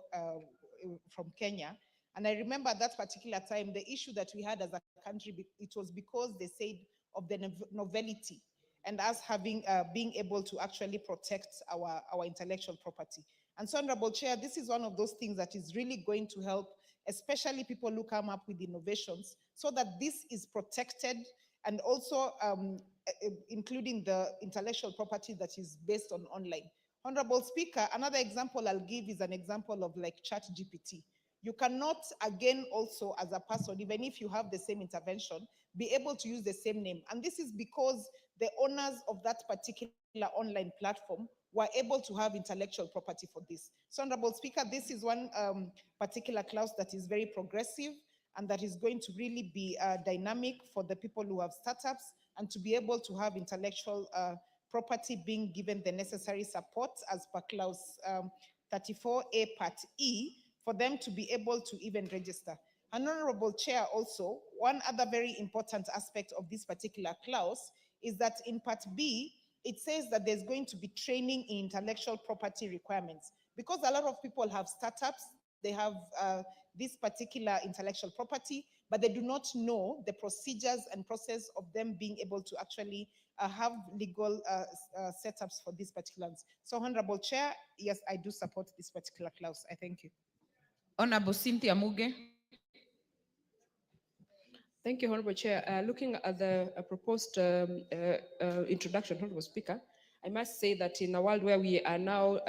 from Kenya. And I remember at that particular time, the issue that we had as a country, it was because they said of the novelty and us having being able to actually protect our intellectual property. And so, Honorable Chair, this is one of those things that is really going to help, especially people who come up with innovations, so that this is protected, and also including the intellectual property that is based on online. Honorable Speaker, another example I'll give is an example of like ChatGPT. You cannot, again, also as a person, even if you have the same intervention, be able to use the same name. And this is because the owners of that particular online platform were able to have intellectual property for this. So, Honorable Speaker, this is one particular clause that is very progressive and that is going to really be dynamic for the people who have startups, and to be able to have intellectual property being given the necessary support as per clause 34A part E, for them to be able to even register. And Honorable Chair, also, one other very important aspect of this particular clause is that in part B, it says that there's going to be training in intellectual property requirements. Because a lot of people have startups, they have this particular intellectual property, but they do not know the procedures and process of them being able to actually have legal setups for these particular ones. So, Honorable Chair, yes, I do support this particular clause. I thank you. Honorable Cynthia Muge. Thank you, Honorable Chair. Looking at the proposed introduction, Honorable Speaker, I must say that in a world where we are now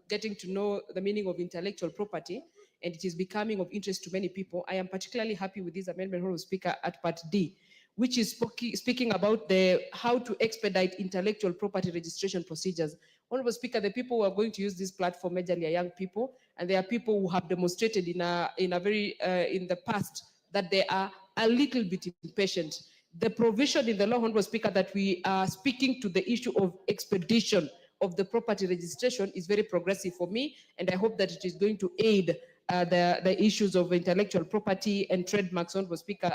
getting to know the meaning of intellectual property, and it is becoming of interest to many people, I am particularly happy with this amendment, Honorable Speaker, at Part D, which is speaking about how to expedite intellectual property registration procedures. Honorable Speaker, the people who are going to use this platform majorly are young people, and there are people who have demonstrated in the past that they are a little bit impatient. The provision in the law, Honorable Speaker, that we are speaking to the issue of expedition of the property registration is very progressive for me, and I hope that it is going to aid the issues of intellectual property and trademarks, Honorable Speaker,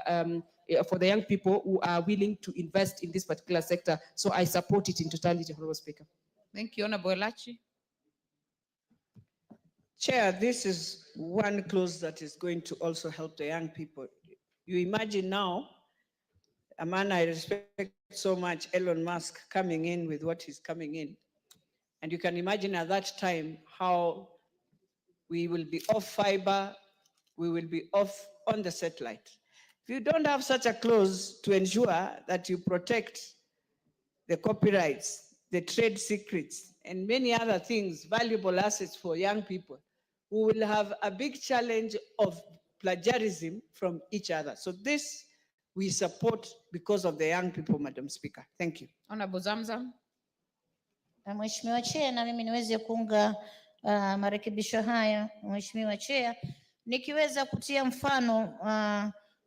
for the young people who are willing to invest in this particular sector. So I support it in totality, Honorable Speaker. Thank you, Honorable Elachi. Chair, this is one clause that is going to also help the young people. You imagine now, a man I respect so much, Elon Musk, coming in with what he's coming in. And you can imagine at that time how we will be off fiber, we will be off on the satellite. If you don't have such a clause to ensure that you protect the copyrights, the trade secrets, and many other things, valuable assets for young people, we will have a big challenge of plagiarism from each other. So this we support because of the young people, Madam Speaker. Thank you. Honorable Zamzam. Na Mheshimiwa Chair, na mimi niweze kuunga marekebisho haya Mheshimiwa Chair, nikiweza kutia mfano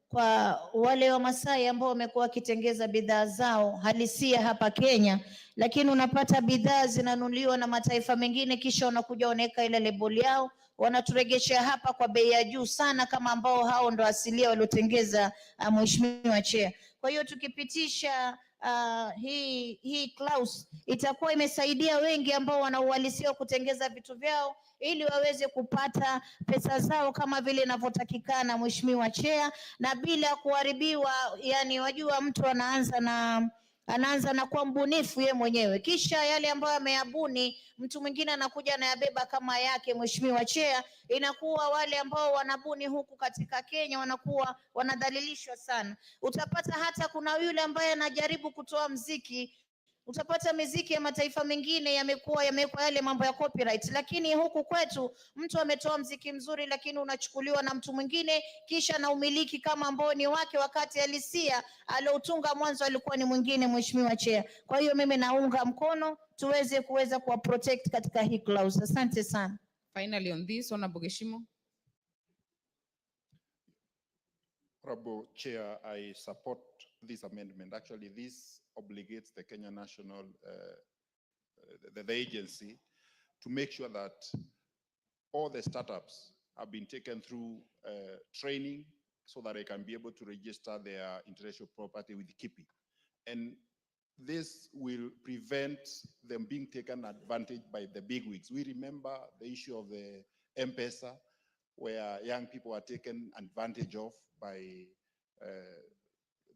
kwa wale Wamasai ambao wamekuwa wakitengeza bidhaa zao halisia hapa Kenya, lakini unapata bidhaa zinanunuliwa na mataifa mengine, kisha wanakuja wanaweka ile label yao, wanaturegeshea hapa kwa bei ya juu sana, kama ambao hao ndo asilia waliotengeza Mheshimiwa Chair. Kwa hiyo tukipitisha hii clause itakuwa imesaidia wengi ambao wana uhalisia wa kutengeza vitu vyao ili waweze kupata pesa zao kama vile inavyotakikana Mheshimiwa Chair, na bila kuharibiwa. Yani wajua mtu anaanza na kuwa mbunifu ye mwenyewe, kisha yale ambayo ameyabuni mtu mwingine anakuja anayabeba kama yake. Mheshimiwa Chair, inakuwa wale ambao wanabuni huku katika Kenya wanakuwa wanadhalilishwa sana. Utapata hata kuna yule ambaye anajaribu kutoa mziki, utapata miziki ya mataifa mengine yamekuwa yamewekwa yale mambo ya copyright, lakini huku kwetu mtu ametoa mziki mzuri, lakini unachukuliwa na mtu mwingine kisha na umiliki kama ambao ni wake, wakati halisia aliotunga mwanzo alikuwa ni mwingine. Mheshimiwa Chair, kwa hiyo mimi naunga mkono tuweze kuwa protect katika hii clause. Asante sana. Finally on this, Honorable Geshimo. Honorable Chair, I support this amendment. Actually, this obligates the Kenya National, the agency, to make sure that all the startups have been taken through training so that they can be able to register their intellectual property with KIPI. And this will prevent them being taken advantage by the bigwigs. We remember the issue of the M-Pesa, where young people are taken advantage of by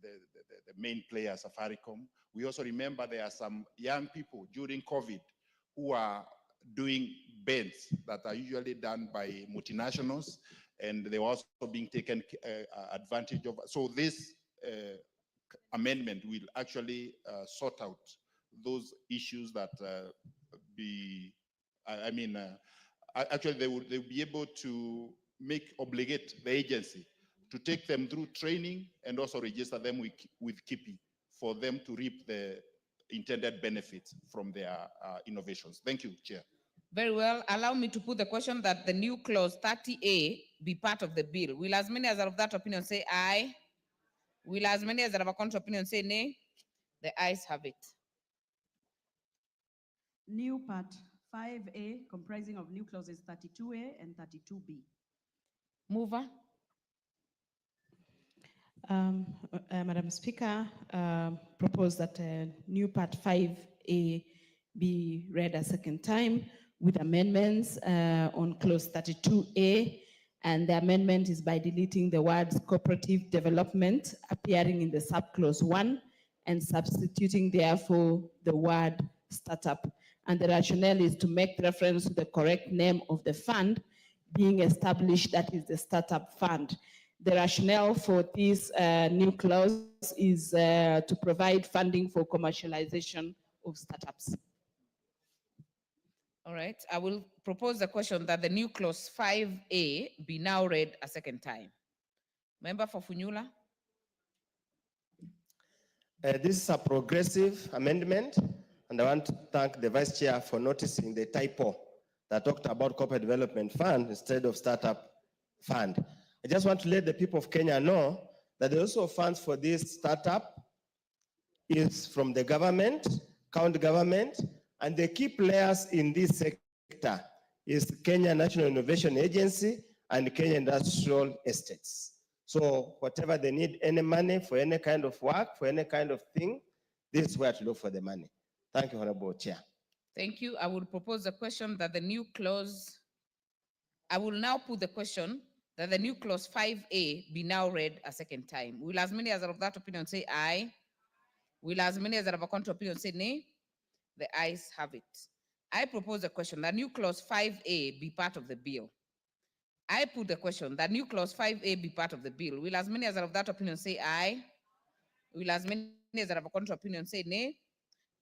the main player, Safaricom. We also remember there are some young people during COVID who are doing bets that are usually done by multinationals, and they're also being taken advantage of. So this amendment will actually sort out those issues that actually they'll be able to obligate the agency to take them through training and also register them with KIPI for them to reap the intended benefits from their innovations. Thank you, Chair. Very well. Allow me to put the question that the new clause 30A be part of the bill. Will as many as are of that opinion say aye? Will as many as are of a contrary opinion say nay? The ayes have it. New part 5A comprising of new clauses 32A and 32B. Mover. Madam Speaker, propose that new part 5A be read a second time with amendments on clause 32A, and the amendment is by deleting the words cooperative development appearing in the subclause 1 and substituting therefore the word startup. And the rationale is to make reference to the correct name of the fund being established, that is the startup fund. The rationale for this new clause is to provide funding for commercialization of startups. All right, I will propose the question that the new clause 5A be now read a second time. Member for Funyula. This is a progressive amendment, and I want to thank the Vice Chair for noticing the typo that talked about corporate development fund instead of startup fund. I just want to let the people of Kenya know that there are also funds for this startup is from the government, county government, and the key players in this sector is Kenya National Innovation Agency and Kenya Industrial Estates. So whatever they need, any money for any kind of work, for any kind of thing, this is where to look for the money. Thank you, Honorable Chair. Thank you. I will propose the question that the new clause, I will now put the question that the new clause 5A be now read a second time. Will as many as are of that opinion say aye? Will as many as are of a contrary opinion say nay? The ayes have it. I propose the question that new clause 5A be part of the bill. I put the question that new clause 5A be part of the bill. Will as many as are of that opinion say aye? Will as many as are of a contrary opinion say nay?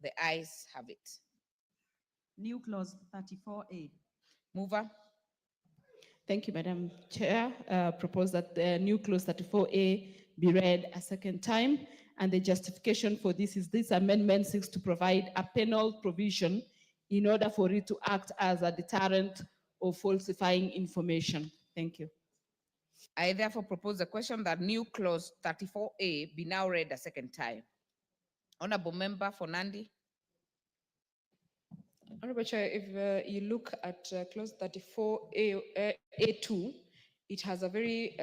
The ayes have it. New clause 34A. Mover. Thank you, Madam Chair. Propose that the new clause 34A be read a second time. And the justification for this is this amendment seeks to provide a penal provision in order for it to act as a deterrent of falsifying information. Thank you. I therefore propose the question that new clause 34A be now read a second time. Honorable Member for Nandi. Honorable Chair, if you look at clause 34A2, it has a very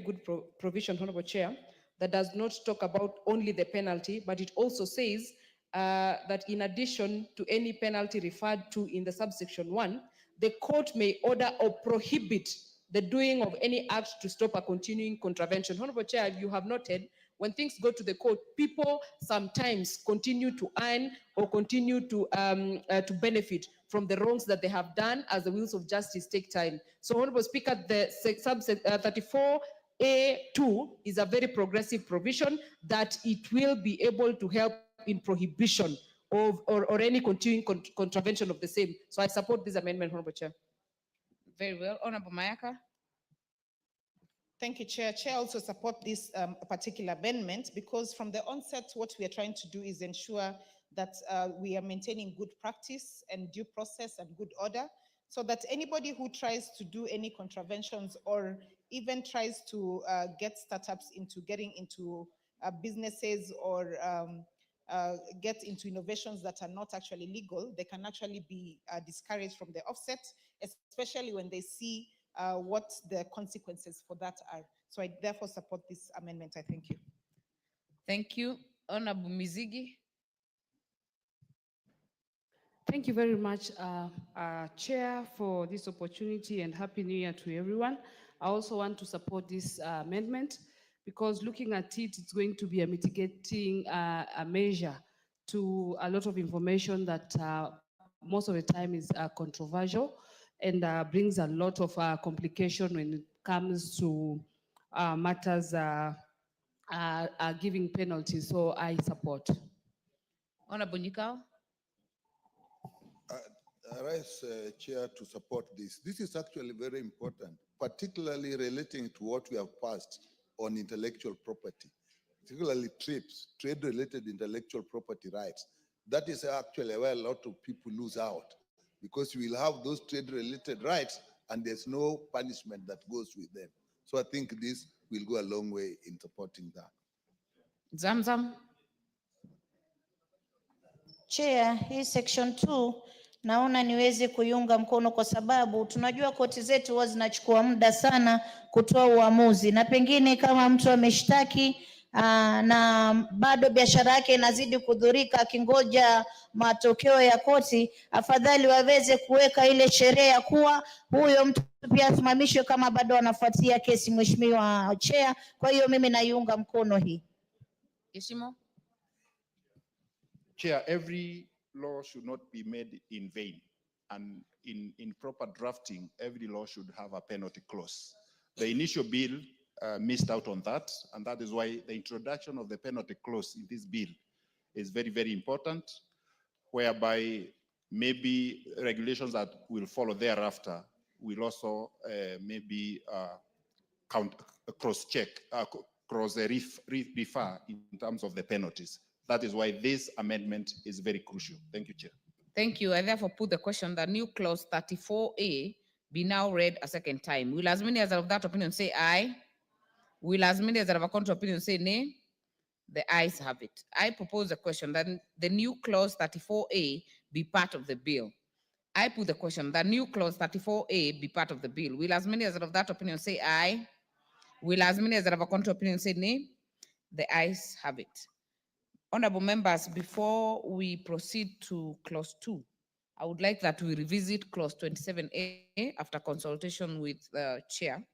good provision, Honorable Chair, that does not talk about only the penalty, but it also says that in addition to any penalty referred to in the subsection 1, the court may order or prohibit the doing of any act to stop a continuing contravention. Honorable Chair, you have noted, when things go to the court, people sometimes continue to earn or continue to benefit from the wrongs that they have done as the wheels of justice take time. So, Honorable Speaker, the subset 34A2 is a very progressive provision that it will be able to help in prohibition of or any continuing contravention of the same. So I support this amendment, Honorable Chair. Very well. Honorable Mayaka. Thank you, Chair. Chair also support this particular amendment because from the onset, what we are trying to do is ensure that we are maintaining good practice and due process and good order, so that anybody who tries to do any contraventions or even tries to get startups into getting into businesses or get into innovations that are not actually legal, they can actually be discouraged from the offset, especially when they see what the consequences for that are. So I therefore support this amendment. I thank you. Thank you. Honorable Mizigi. Thank you very much, Chair, for this opportunity, and Happy New Year to everyone. I also want to support this amendment because looking at it, it's going to be a mitigating a measure to a lot of information that most of the time is controversial and brings a lot of complication when it comes to matters giving penalties. So I support. Honorable Nikau. I rise, Chair, to support this. This is actually very important, particularly relating to what we have passed on intellectual property, particularly TRIPS, trade-related intellectual property rights. That is actually where a lot of people lose out because you will have those trade-related rights and there's no punishment that goes with them. So I think this will go a long way in supporting that. Zamzam. Chair, hii section 2 naona niweze kuiunga mkono kwa sababu tunajua koti zetu huwa zinachukua muda sana kutoa uamuzi, na pengine kama mtu ameshtaki na bado biashara yake inazidi kudhurika akingoja matokeo ya koti, afadhali waweze kuweka ile sheria ya kuwa huyo mtu pia asimamishwe kama bado anafuatia kesi, Mheshimiwa Chair. Kwa hiyo mimi naiunga mkono hii. Ishimo. Chair, every law should not be made in vain. And in proper drafting, every law should have a penalty clause. The initial bill missed out on that, and that is why the introduction of the penalty clause in this bill is very, very important, whereby maybe regulations that will follow thereafter will also maybe cross-check, cross-refer in terms of the penalties. That is why this amendment is very crucial. Thank you, Chair. Thank you. I therefore put the question that new clause 34A be now read a second time. Will as many as are of that opinion say aye? Will as many as are of a contrary opinion say nay? The ayes have it. I propose the question that the new clause 34A be part of the bill. I put the question that new clause 34A be part of the bill. Will as many as are of that opinion say aye? Will as many as are of a contrary opinion say nay? The ayes have it. Honorable members, before we proceed to clause 2, I would like that we revisit clause 27A after consultation with the chair,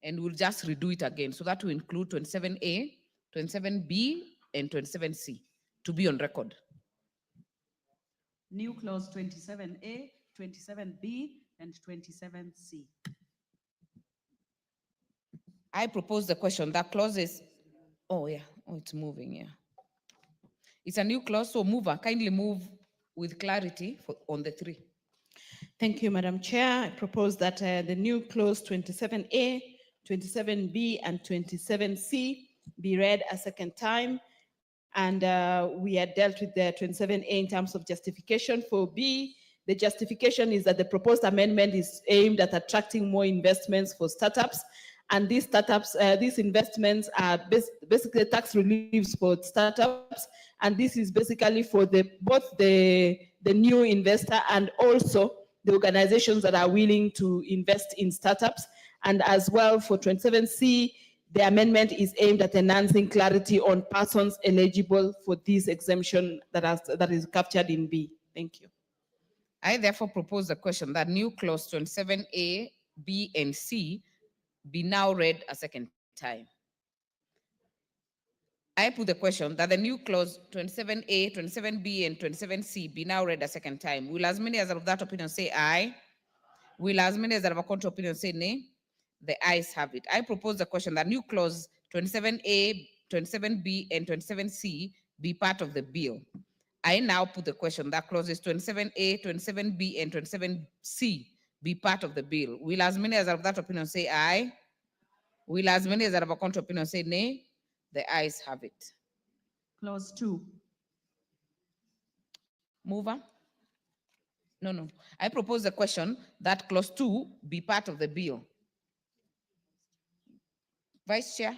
and we'll just redo it again. So that will include 27A, 27B, and 27C to be on record. New clause 27A, 27B, and 27C. I propose the question that clauses, oh, it's moving, yeah. It's a new clause, so mover, kindly move with clarity on the three. Thank you, Madam Chair. I propose that the new clause 27A, 27B, and 27C be read a second time. And we had dealt with the 27A in terms of justification. For B, the justification is that the proposed amendment is aimed at attracting more investments for startups. And these startups, these investments are basically tax reliefs for startups. And this is basically for both the new investor and also the organizations that are willing to invest in startups. And as well for 27C, the amendment is aimed at enhancing clarity on persons eligible for this exemption that is captured in B. Thank you. I therefore propose the question that new clause 27A, B, and C be now read a second time. I put the question that the new clause 27A, 27B, and 27C be now read a second time. Will as many as are of that opinion say aye? Will as many as are of a contrary opinion say nay? The ayes have it. I propose the question that new clause 27A, 27B, and 27C be part of the bill. I now put the question that clauses 27A, 27B, and 27C be part of the bill. Will as many as are of that opinion say aye? Will as many as are of a contrary opinion say nay? The ayes have it. Clause 2. Mover? No. I propose the question that clause 2 be part of the bill. Vice Chair?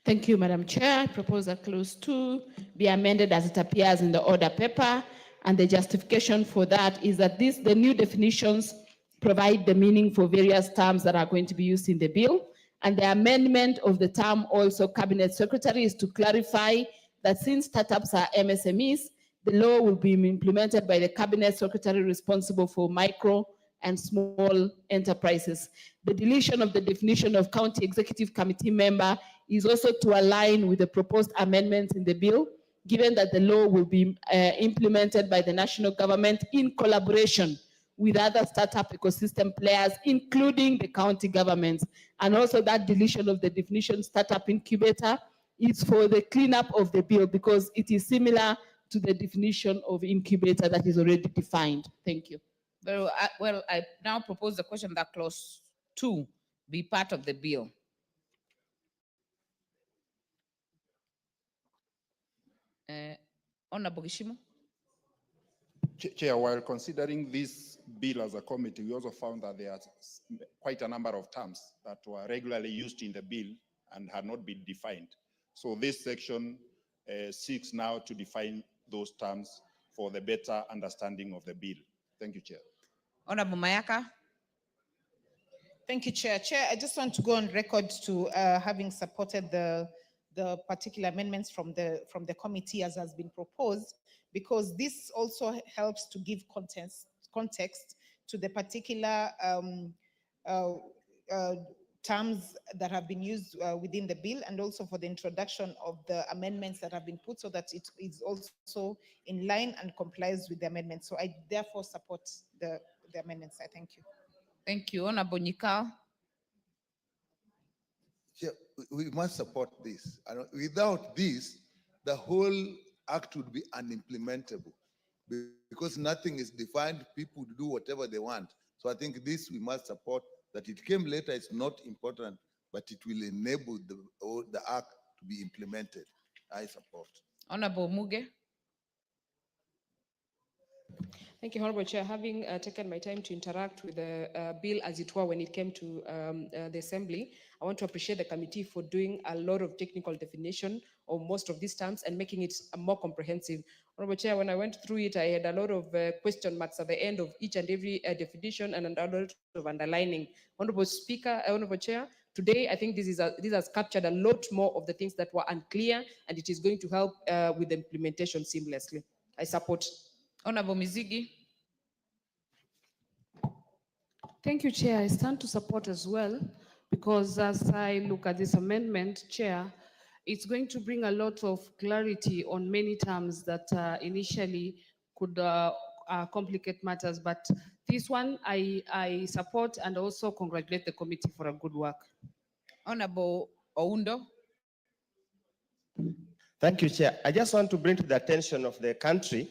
Thank you, Madam Chair. I propose that clause 2 be amended as it appears in the order paper. And the justification for that is that the new definitions provide the meaning for various terms that are going to be used in the bill. And the amendment of the term also Cabinet Secretary is to clarify that since startups are MSMEs, the law will be implemented by the Cabinet Secretary responsible for micro and small enterprises. The deletion of the definition of County Executive Committee member is also to align with the proposed amendments in the bill, given that the law will be implemented by the national government in collaboration with other startup ecosystem players, including the county governments. And also that deletion of the definition startup incubator is for the cleanup of the bill because it is similar to the definition of incubator that is already defined. Thank you. Very well. I now propose the question that clause 2 be part of the bill. Honorable Gishimo? Chair, while considering this bill as a committee, we also found that there are quite a number of terms that were regularly used in the bill and had not been defined. So this section seeks now to define those terms for the better understanding of the bill. Thank you, Chair. Honorable Mayaka? Thank you, Chair. Chair, I just want to go on record to having supported the particular amendments from the committee as has been proposed, because this also helps to give context to the particular terms that have been used within the bill, and also for the introduction of the amendments that have been put so that it is also in line and complies with the amendments. So I therefore support the amendments. I thank you. Thank you. Honorable Nyikal? Yeah, we must support this. And without this, the whole act would be unimplementable because nothing is defined. People do whatever they want. So I think this we must support. That it came later is not important, but it will enable the act to be implemented. I support. Honorable Muge? Thank you, Honorable Chair. Having taken my time to interact with the bill as it were when it came to the Assembly, I want to appreciate the committee for doing a lot of technical definition of most of these terms and making it more comprehensive. Honorable Chair, when I went through it, I had a lot of question marks at the end of each and every definition and a lot of underlining. Honorable Speaker, Honorable Chair, today I think this has captured a lot more of the things that were unclear, and it is going to help with the implementation seamlessly. I support. Honorable Mizigi? Thank you, Chair. I stand to support as well, because as I look at this amendment, Chair, it's going to bring a lot of clarity on many terms that initially could complicate matters. But this one I support and also congratulate the committee for a good work. Honorable Oundo? Thank you, Chair. I just want to bring to the attention of the country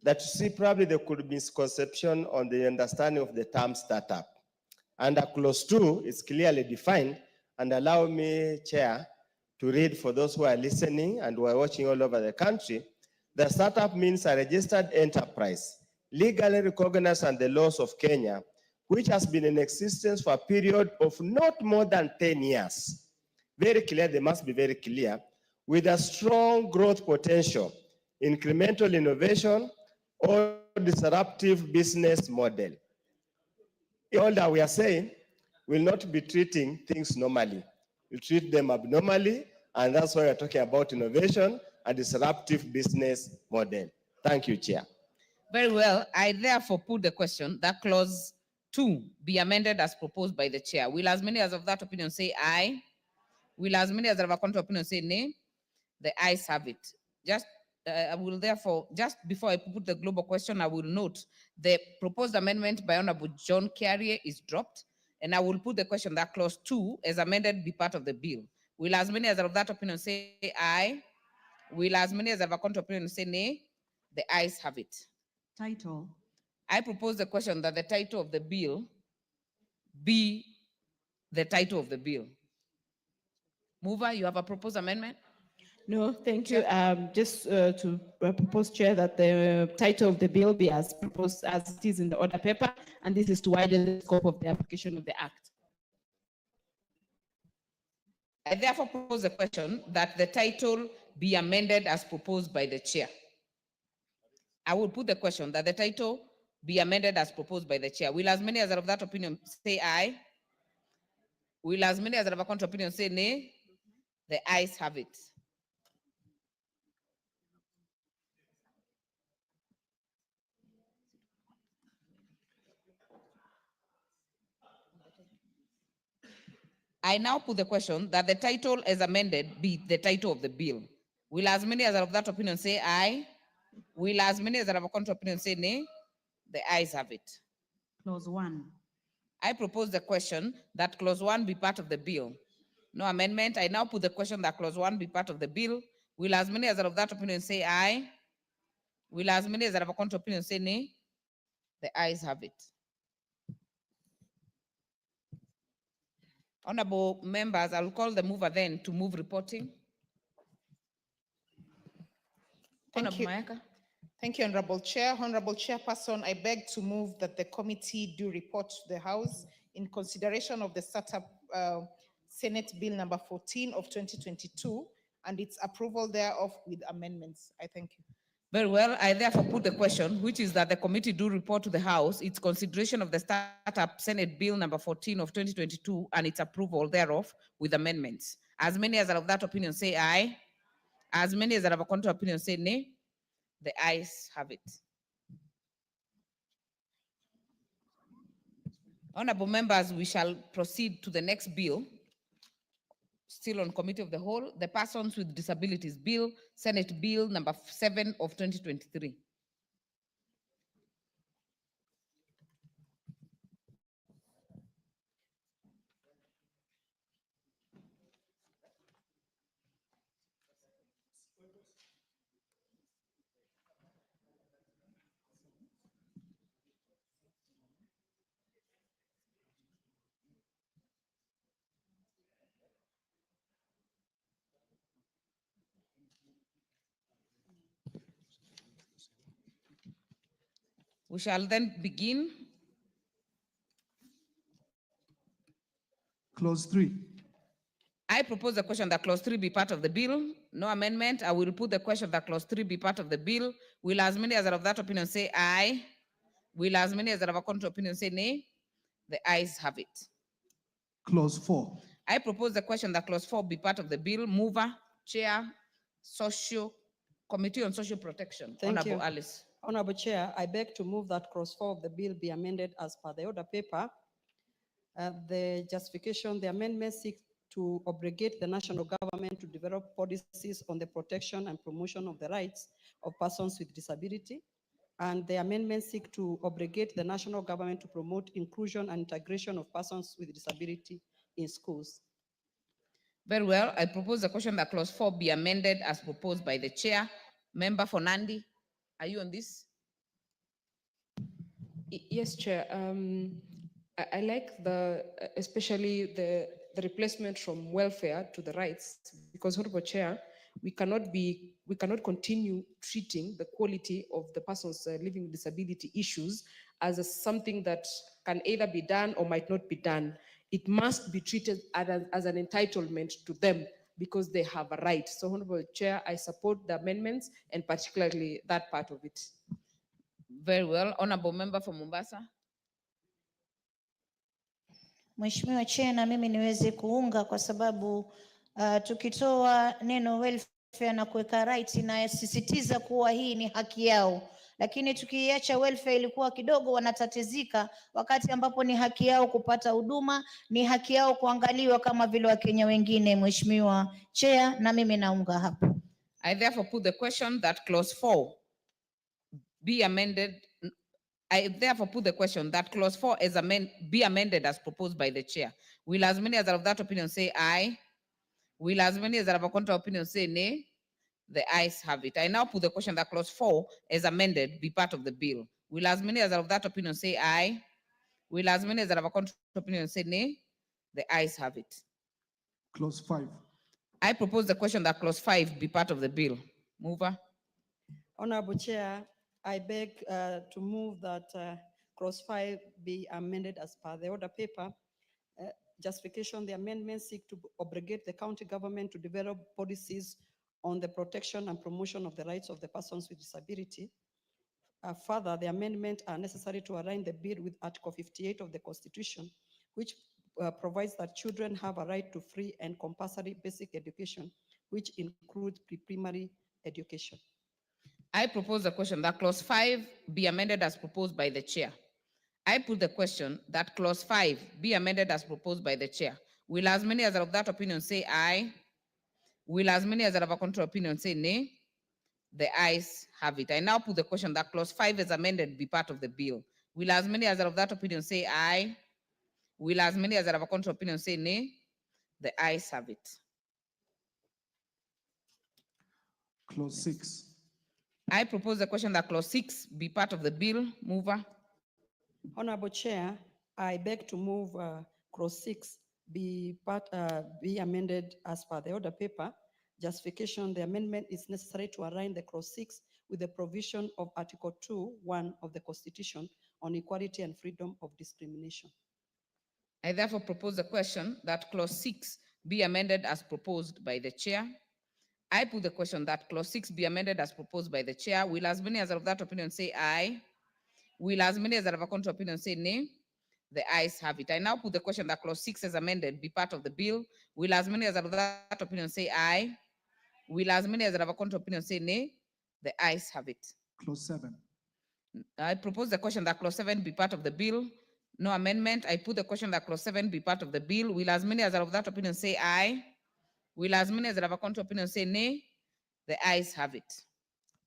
that you see probably there could be misconception on the understanding of the term startup. Under clause 2, it's clearly defined, and allow me, Chair, to read for those who are listening and who are watching all over the country. The startup means a registered enterprise, legally recognized under the laws of Kenya, which has been in existence for a period of not more than 10 years. Very clear, they must be very clear, with a strong growth potential, incremental innovation, or disruptive business model. All that we are saying, will not be treating things normally. We treat them abnormally, and that's why we're talking about innovation and disruptive business model. Thank you, Chair. Very well. I therefore put the question that clause 2 be amended as proposed by the chair. Will as many as of that opinion say aye? Will as many as of a contrary opinion say nay? The ayes have it. I will therefore, just before I put the global question, I will note the proposed amendment by Honorable John Carrier is dropped, and I will put the question that clause 2 as amended be part of the bill. Will as many as of that opinion say aye? Will as many as of a contrary opinion say nay? The ayes have it. Title. I propose the question that the title of the bill be the title of the bill. Mover, you have a proposed amendment? No, thank you. Just to propose, Chair, that the title of the bill be as proposed as it is in the order paper, and this is to widen the scope of the application of the Act. I therefore propose the question that the title be amended as proposed by the chair. I will put the question that the title be amended as proposed by the chair. Will as many as are of that opinion say aye? Will as many as are of a contrary opinion say nay? The ayes have it. I now put the question that the title as amended be the title of the bill. Will as many as are of that opinion say aye? Will as many as are of a contrary opinion say nay? The ayes have it. Clause 1. I propose the question that clause 1 be part of the bill. No amendment. I now put the question that clause 1 be part of the bill. Will as many as are of that opinion say aye? Will as many as are of a contrary opinion say nay? The ayes have it. Honorable members, I'll call the mover then to move reporting. Thank you. Mayaka. Thank you, Honorable Chair. Honorable Chairperson, I beg to move that the committee do report to the House in consideration of the Startup Senate Bill number 14 of 2022 and its approval thereof with amendments. I thank you. Very well. I therefore put the question, which is that the committee do report to the House its consideration of the Startup Senate Bill number 14 of 2022 and its approval thereof with amendments. As many as are of that opinion say aye. As many as are of a contrary opinion say nay. The ayes have it. Honorable members, we shall proceed to the next bill. Still on Committee of the Whole, the Persons with Disabilities Bill, Senate Bill number 7 of 2023. We shall then begin. Clause 3. I propose the question that clause 3 be part of the bill. No amendment. I will put the question that clause 3 be part of the bill. Will as many as are of that opinion say aye? Will as many as are of a contrary opinion say nay? The ayes have it. Clause 4. I propose the question that clause 4 be part of the bill. Mover, Chair, Committee on Social Protection. Thank Honorable you. Alice. Honorable Chair, I beg to move that clause 4 of the bill be amended as per the order paper. The justification, the amendment seeks to obligate the national government to develop policies on the protection and promotion of the rights of persons with disability. And the amendment seeks to obligate the national government to promote inclusion and integration of persons with disability in schools. Very well. I propose the question that clause 4 be amended as proposed by the chair. Member for Nandi, are you on this? Yes, Chair. I like especially the replacement from welfare to the rights, because Honorable Chair, we cannot continue treating the quality of the persons living with disability issues as something that can either be done or might not be done. It must be treated as an entitlement to them because they have a right. So, Honorable Chair, I support the amendments and particularly that part of it. Very well. Honorable member for Mombasa. Mheshimiwa Chair, na mimi niweze kuunga kwa sababu tukitoa neno welfare na kuweka right, inasisitiza kuwa hii ni haki yao, lakini tukiacha welfare ilikuwa kidogo wanatatizika, wakati ambapo ni haki yao kupata huduma, ni haki yao kuangaliwa kama vile Wakenya wengine. Mheshimiwa Chair, na mimi naunga hapo. I therefore put the question that clause 4 be amended. I therefore put the question that clause 4 be amended as proposed by the chair. Will as many as are of that opinion say aye? Will as many as are of a contrary opinion say nay? The ayes have it. I now put the question that clause 4 as amended be part of the bill. Will as many as are of that opinion say aye? Will as many as are of a contrary opinion say nay? The ayes have it. Clause 5. I propose the question that clause 5 be part of the bill. Mover. Honorable Chair, I beg to move that clause 5 be amended as per the order paper. Justification: the amendments seek to obligate the county government to develop policies on the protection and promotion of the rights of the persons with disability. Further, the amendments are necessary to align the bill with Article 58 of the Constitution, which provides that children have a right to free and compulsory basic education, which includes pre-primary education. I propose the question that clause 5 be amended as proposed by the chair. I put the question that clause 5 be amended as proposed by the chair. Will as many as are of that opinion say aye? Will as many as are of a contrary opinion say nay? The ayes have it. I now put the question that clause 5 as amended be part of the bill. Will as many as are of that opinion say aye? Will as many as are of a contrary opinion say nay? The ayes have it. Clause 6. I propose the question that clause 6 be part of the bill. Mover. Honorable Chair, I beg to move clause 6 be amended as per the order paper. Justification: the amendment is necessary to align the clause 6 with the provision of Article 2(1) of the Constitution on equality and freedom of discrimination. I therefore propose the question that clause 6 be amended as proposed by the chair. I put the question that clause 6 be amended as proposed by the chair. Will as many as are of that opinion say aye? Will as many as are of a contrary opinion say nay? The ayes have it. I now put the question that clause 6 as amended be part of the bill. Will as many as are of that opinion say aye? Will as many as are of a contrary opinion say nay? The ayes have it. Clause 7. I propose the question that clause 7 be part of the bill. No amendment. I put the question that clause 7 be part of the bill. Will as many as are of that opinion say aye? Will as many as are of a contrary opinion say nay? The ayes have it.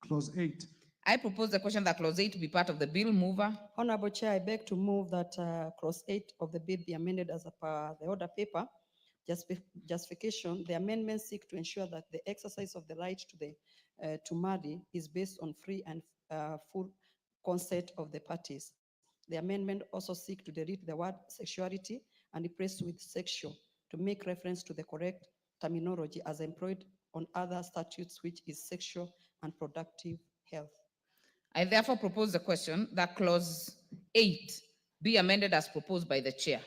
Clause 8. I propose the question that clause 8 be part of the bill. Mover. Honorable Chair, I beg to move that clause 8 of the bill be amended as per the order paper. Justification: the amendments seek to ensure that the exercise of the right to marry is based on free and full consent of the parties. The amendment also seeks to delete the word sexuality and replace with sexual to make reference to the correct terminology as employed on other statutes, which is sexual and productive health. I therefore propose the question that clause 8 be amended as proposed by the chair.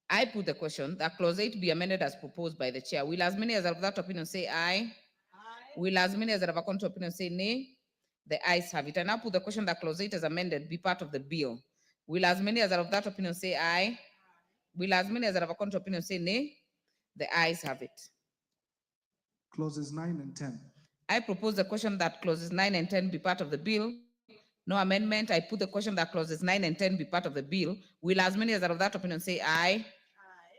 I put the question that clause 8 be amended as proposed by the chair. Will as many as are of that opinion say aye? Aye. Will as many as are of a contrary opinion say nay? The ayes have it. I now put the question that clause 8 as amended be part of the bill. Will as many as are of that opinion say aye? Will as many as are of a contrary opinion say nay? The ayes have it. Clauses 9 and 10. I propose the question that clauses 9 and 10 be part of the bill. No amendment. I put the question that clauses 9 and 10 be part of the bill. Will as many as are of that opinion say aye? Aye.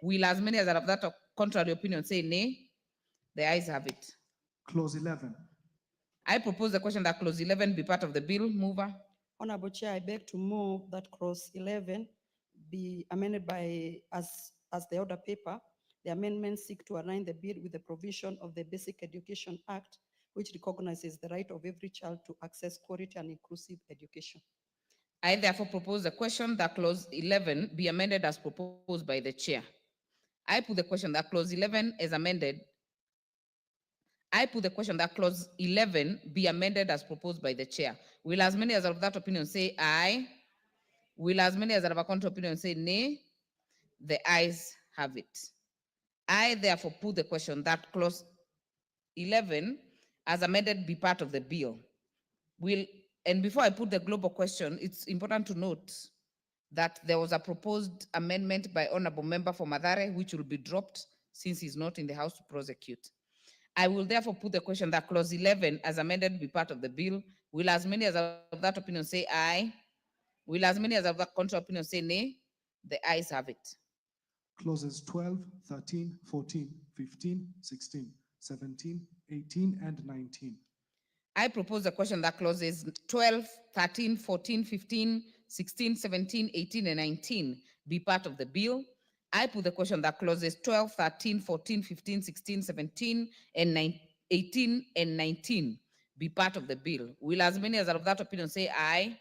Will as many as are of that contrary opinion say nay? The ayes have it. Clause 11. I propose the question that clause 11 be part of the bill. Mover. Honorable Chair, I beg to move that clause 11 be amended as the order paper. The amendments seek to align the bill with the provision of the Basic Education Act, which recognizes the right of every child to access quality and inclusive education. I therefore propose the question that clause 11 be amended as proposed by the chair. I put the question that clause 11 is amended. I put the question that clause 11 be amended as proposed by the chair. Will as many as of that opinion say aye? Will as many as are of a contrary opinion say nay? The ayes have it. I therefore put the question that clause 11 as amended be part of the bill. And before I put the global question, it's important to note that there was a proposed amendment by Honorable Member for Madare, which will be dropped since he's not in the House to prosecute. I will therefore put the question that clause 11 as amended be part of the bill. Will as many as of that opinion say aye? Will as many as of that contrary opinion say nay? The ayes have it. Clauses 12, 13, 14, 15, 16, 17, 18, and 19. I propose the question that clauses 12, 13, 14, 15, 16, 17, 18, and 19 be part of the bill. I put the question that clauses 12, 13, 14, 15, 16, 17, and 18 and 19 be part of the bill. Will as many as are of that opinion say aye?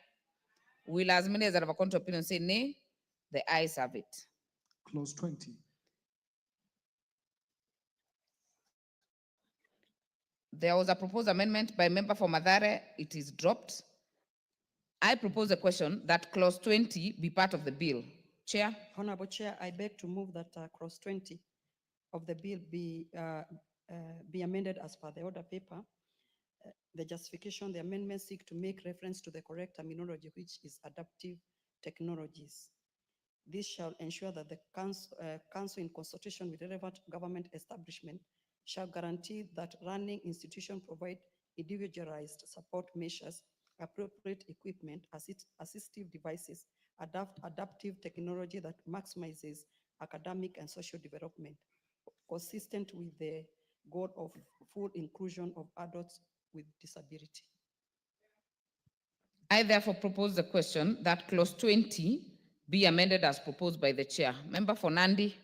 Will as many as are of a contrary opinion say nay? The ayes have it. Clause 20. There was a proposed amendment by member for Madare. It is dropped. I propose a question that clause 20 be part of the bill. Chair. Honorable Chair, I beg to move that clause 20 of the bill be amended as per the order paper. The justification, the amendments seek to make reference to the correct terminology, which is adaptive technologies. This shall ensure that the council in consultation with relevant government establishment shall guarantee that running institutions provide individualized support measures, appropriate equipment, assistive devices, adaptive technology that maximizes academic and social development, consistent with the goal of full inclusion of adults with disability. I therefore propose the question that clause 20 be amended as proposed by the chair. Member for Nandi.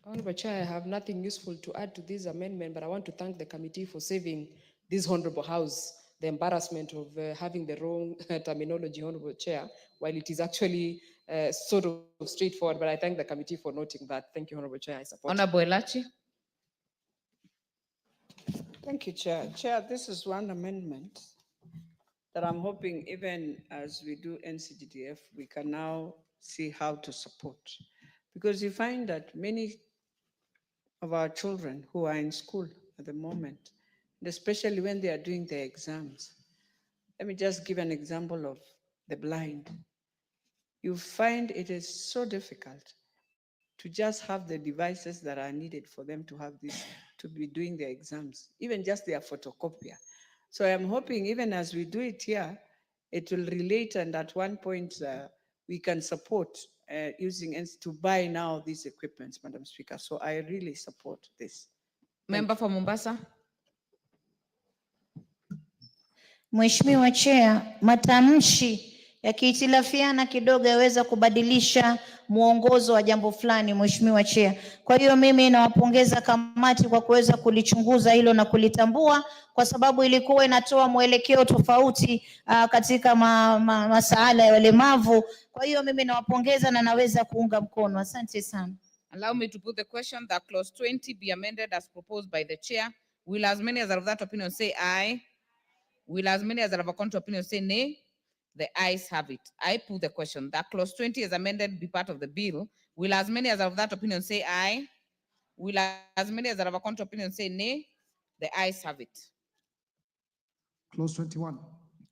Honorable Chair, I have nothing useful to add to this amendment, but I want to thank the committee for saving this Honorable House the embarrassment of having the wrong terminology, Honorable Chair, while it is actually sort of straightforward, but I thank the committee for noting that. Thank you, Honorable Chair. I support. Honorable Elachi. Thank you, Chair. Chair, this is one amendment that I'm hoping even as we do NCGDF, we can now see how to support. Because you find that many of our children who are in school at the moment, and especially when they are doing their exams, let me just give an example of the blind. You find it is so difficult to just have the devices that are needed for them to have this, to be doing their exams, even just their photocopier. So I'm hoping even as we do it here, it will relate, and at one point we can support using to buy now these equipments, Madam Speaker. So I really support this. Member for Mombasa. Mheshimiwa Chair, matamshi yakihitilafiana kidogo yaweza kubadilisha mwongozo wa jambo fulani, Mheshimiwa Chair. Kwa hiyo mimi nawapongeza kamati kwa kuweza kulichunguza hilo na kulitambua, kwa sababu ilikuwa inatoa mwelekeo tofauti katika masuala ya walemavu. Kwa hiyo mimi nawapongeza na naweza kuunga mkono. Asante sana. Allow me to put the question that clause 20 be amended as proposed by the chair. Will as many as are of that opinion say aye? Will as many as are of a contrary opinion say nay? The ayes have it. I put the question that clause 20 as amended be part of the bill. Will as many as are of that opinion say aye? Will as many as are of a contrary opinion say nay? The ayes have it. Clause 21.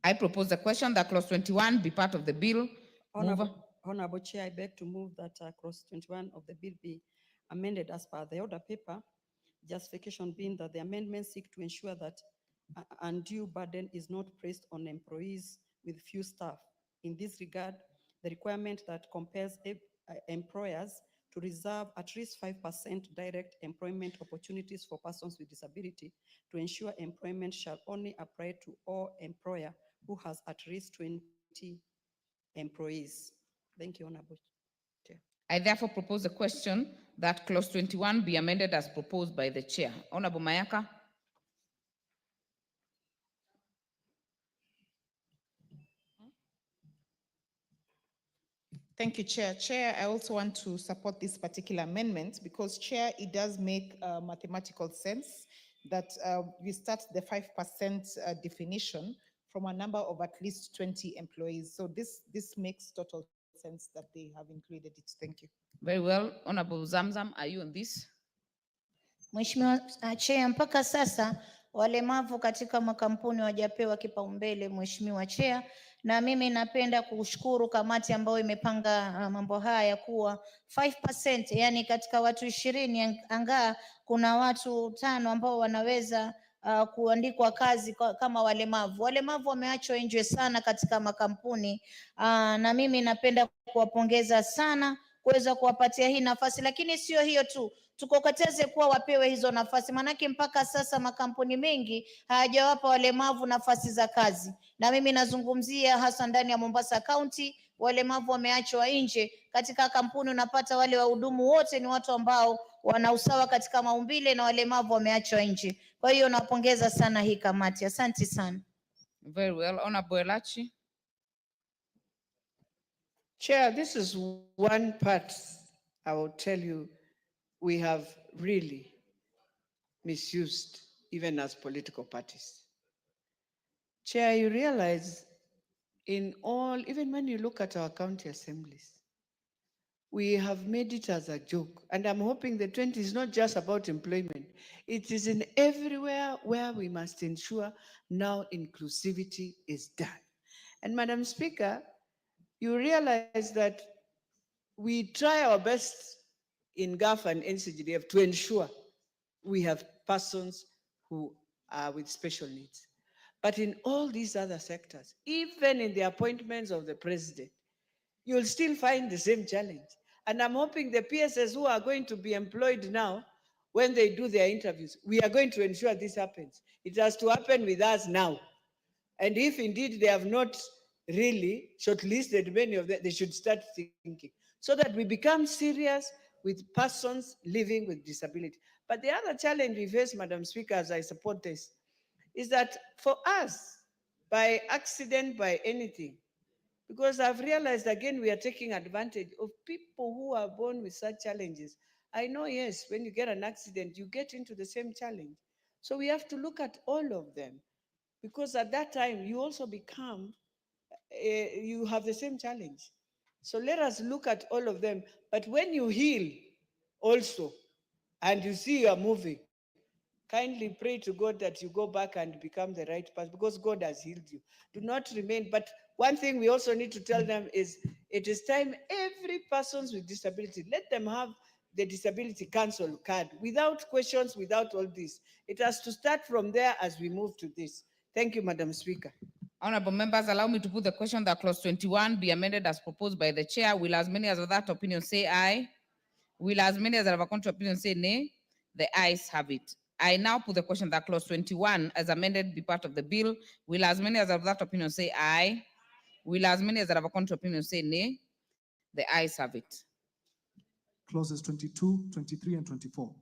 I propose the question that clause 21 be part of the bill. Honorable Chair, I beg to move that clause 21 of the bill be amended as per the order paper. Justification being that the amendments seek to ensure that undue burden is not placed on employees with few staff. In this regard, the requirement that compels employers to reserve at least 5% direct employment opportunities for persons with disability to ensure employment shall only apply to all employer who has at least 20 employees. Thank you, Honorable Chair. I therefore propose the question that clause 21 be amended as proposed by the chair. Honorable Mayaka. Thank you, Chair. Chair, I also want to support this particular amendment because, Chair, it does make mathematical sense that we start the 5% definition from a number of at least 20 employees. So this makes total sense that they have included it. Thank you. Very well. Honorable Zamzam, are you on this? Mheshimiwa Chair, mpaka sasa walemavu katika makampuni hawajapewa kipaumbele, Mheshimiwa Chair, na mimi napenda kushukuru kamati ambayo imepanga mambo haya kuwa 5%, yani katika watu 20 angaa kuna watu 5 ambao wanaweza kuandikwa kazi kama walemavu. Walemavu wameachwa nje sana katika makampuni na mimi napenda kuwapongeza sana kuweza kuwapatia hii nafasi, lakini sio hiyo tu, tukokoteze kuwa wapewe hizo nafasi, manake mpaka sasa makampuni mengi hayajawapa walemavu nafasi za kazi, na mimi nazungumzia hasa ndani ya Mombasa County. Walemavu wameachwa nje katika kampuni, unapata wale wahudumu wote ni watu ambao wana usawa katika maumbile na walemavu wameachwa nje. Kwa hiyo napongeza sana hii kamati, asante sana. Very well. Honorable Elachi. Chair, this is one part I will tell you we have really misused even as political parties. Chair, you realize in all, even when you look at our county assemblies, we have made it as a joke. And I'm hoping the 20 is not just about employment. It is in everywhere where we must ensure now inclusivity is done. And Madam Speaker, you realize that we try our best in GAF and NCGDF to ensure we have persons who are with special needs. But in all these other sectors, even in the appointments of the president, you'll still find the same challenge. And I'm hoping the PSS who are going to be employed now, when they do their interviews, we are going to ensure this happens. It has to happen with us now. And if indeed they have not really shortlisted many of them, they should start thinking so that we become serious with persons living with disability. But the other challenge we face, Madam Speaker, as I support this, is that for us, by accident, by anything, because I've realized again, we are taking advantage of people who are born with such challenges. I know, yes, when you get an accident, you get into the same challenge. So we have to look at all of them, because at that time, you also become, you have the same challenge. So let us look at all of them. But when you heal also, and you see you are moving, kindly pray to God that you go back and become the right person, because God has healed you. Do not remain. But one thing we also need to tell them is it is time every person with disability, let them have the disability council card without questions, without all this. It has to start from there as we move to this. Thank you, Madam Speaker. Honorable members, allow me to put the question that clause 21 be amended as proposed by the chair. Will as many as of that opinion say aye? Will as many as have a contrary opinion say nay? The ayes have it. I now put the question that clause 21 as amended be part of the bill. Will as many as have that opinion say aye? Will as many as have a contrary opinion say nay? The ayes have it. Clauses 22, 23, and 24.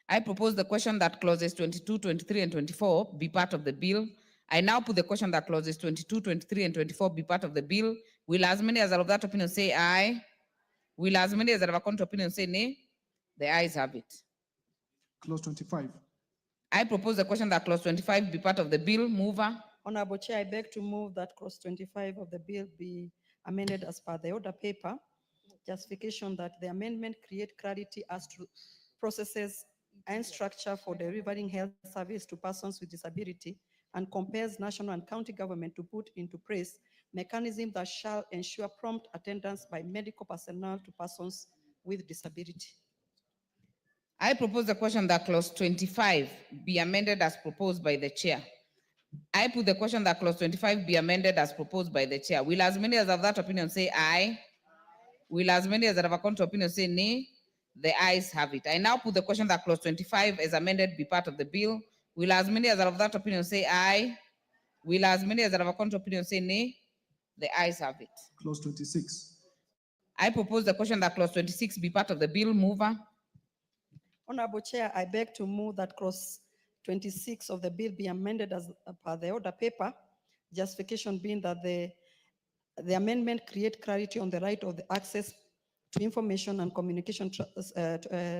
I propose the question that clauses 22, 23, and 24 be part of the bill. I now put the question that clauses 22, 23, and 24 be part of the bill. Will as many as are of that opinion say aye? Will as many as are of a contrary opinion say nay? The ayes have it. Clause 25. I propose the question that clause 25 be part of the bill. Mover. Honorable Chair, I beg to move that clause 25 of the bill be amended as per the order paper. Justification that the amendment create clarity as to processes and structure for delivering health service to persons with disability and compares national and county government to put into place mechanism that shall ensure prompt attendance by medical personnel to persons with disability. I propose the question that clause 25 be amended as proposed by the chair. I put the question that clause 25 be amended as proposed by the chair. Will as many as have that opinion say aye? Will as many as have a contrary opinion say nay? The ayes have it. I now put the question that clause 25 as amended be part of the bill. Will as many as have that opinion say aye? Will as many as have a contrary opinion say nay? The ayes have it. Clause 26. I propose the question that clause 26 be part of the bill. Mover. Honorable Chair, I beg to move that clause 26 of the bill be amended as per the order paper. Justification being that the amendment create clarity on the right of the access to information and communication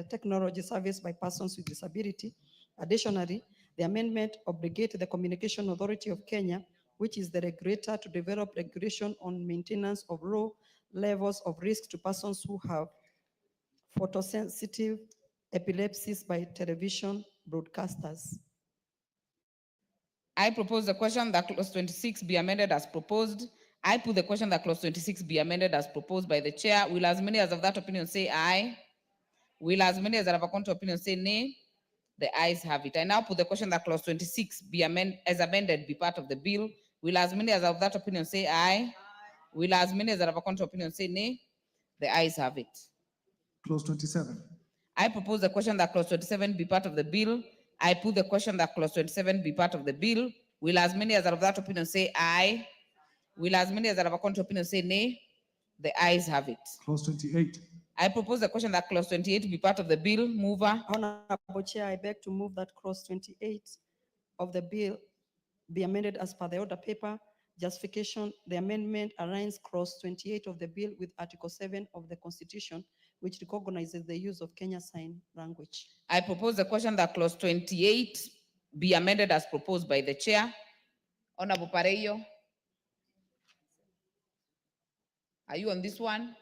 technology service by persons with disability. Additionally, the amendment obligates the Communication Authority of Kenya, which is the regulator, to develop regulation on maintenance of low levels of risk to persons who have photosensitive epilepsies by television broadcasters. I propose the question that clause 26 be amended as proposed. I put the question that clause 26 be amended as proposed by the chair. Will as many as of that opinion say aye? Will as many as that have a contrary opinion say nay? The ayes have it. I now put the question that clause 26 be as amended be part of the bill. Will as many as of that opinion say aye? Will as many as that have a contrary opinion say nay? The ayes have it. Clause 27. I propose the question that clause 27 be part of the bill. I put the question that clause 27 be part of the bill. Will as many as are of that opinion say aye? Will as many as are of a contrary opinion say nay? The ayes have it. Clause 28. I propose the question that clause 28 be part of the bill. Mover. Honorable Chair, I beg to move that clause 28 of the bill be amended as per the order paper. Justification, the amendment aligns clause 28 of the bill with Article 7 of the Constitution, which recognizes the use of Kenya Sign Language. I propose the question that clause 28 be amended as proposed by the chair. Honorable Pareyo. Are you on this one?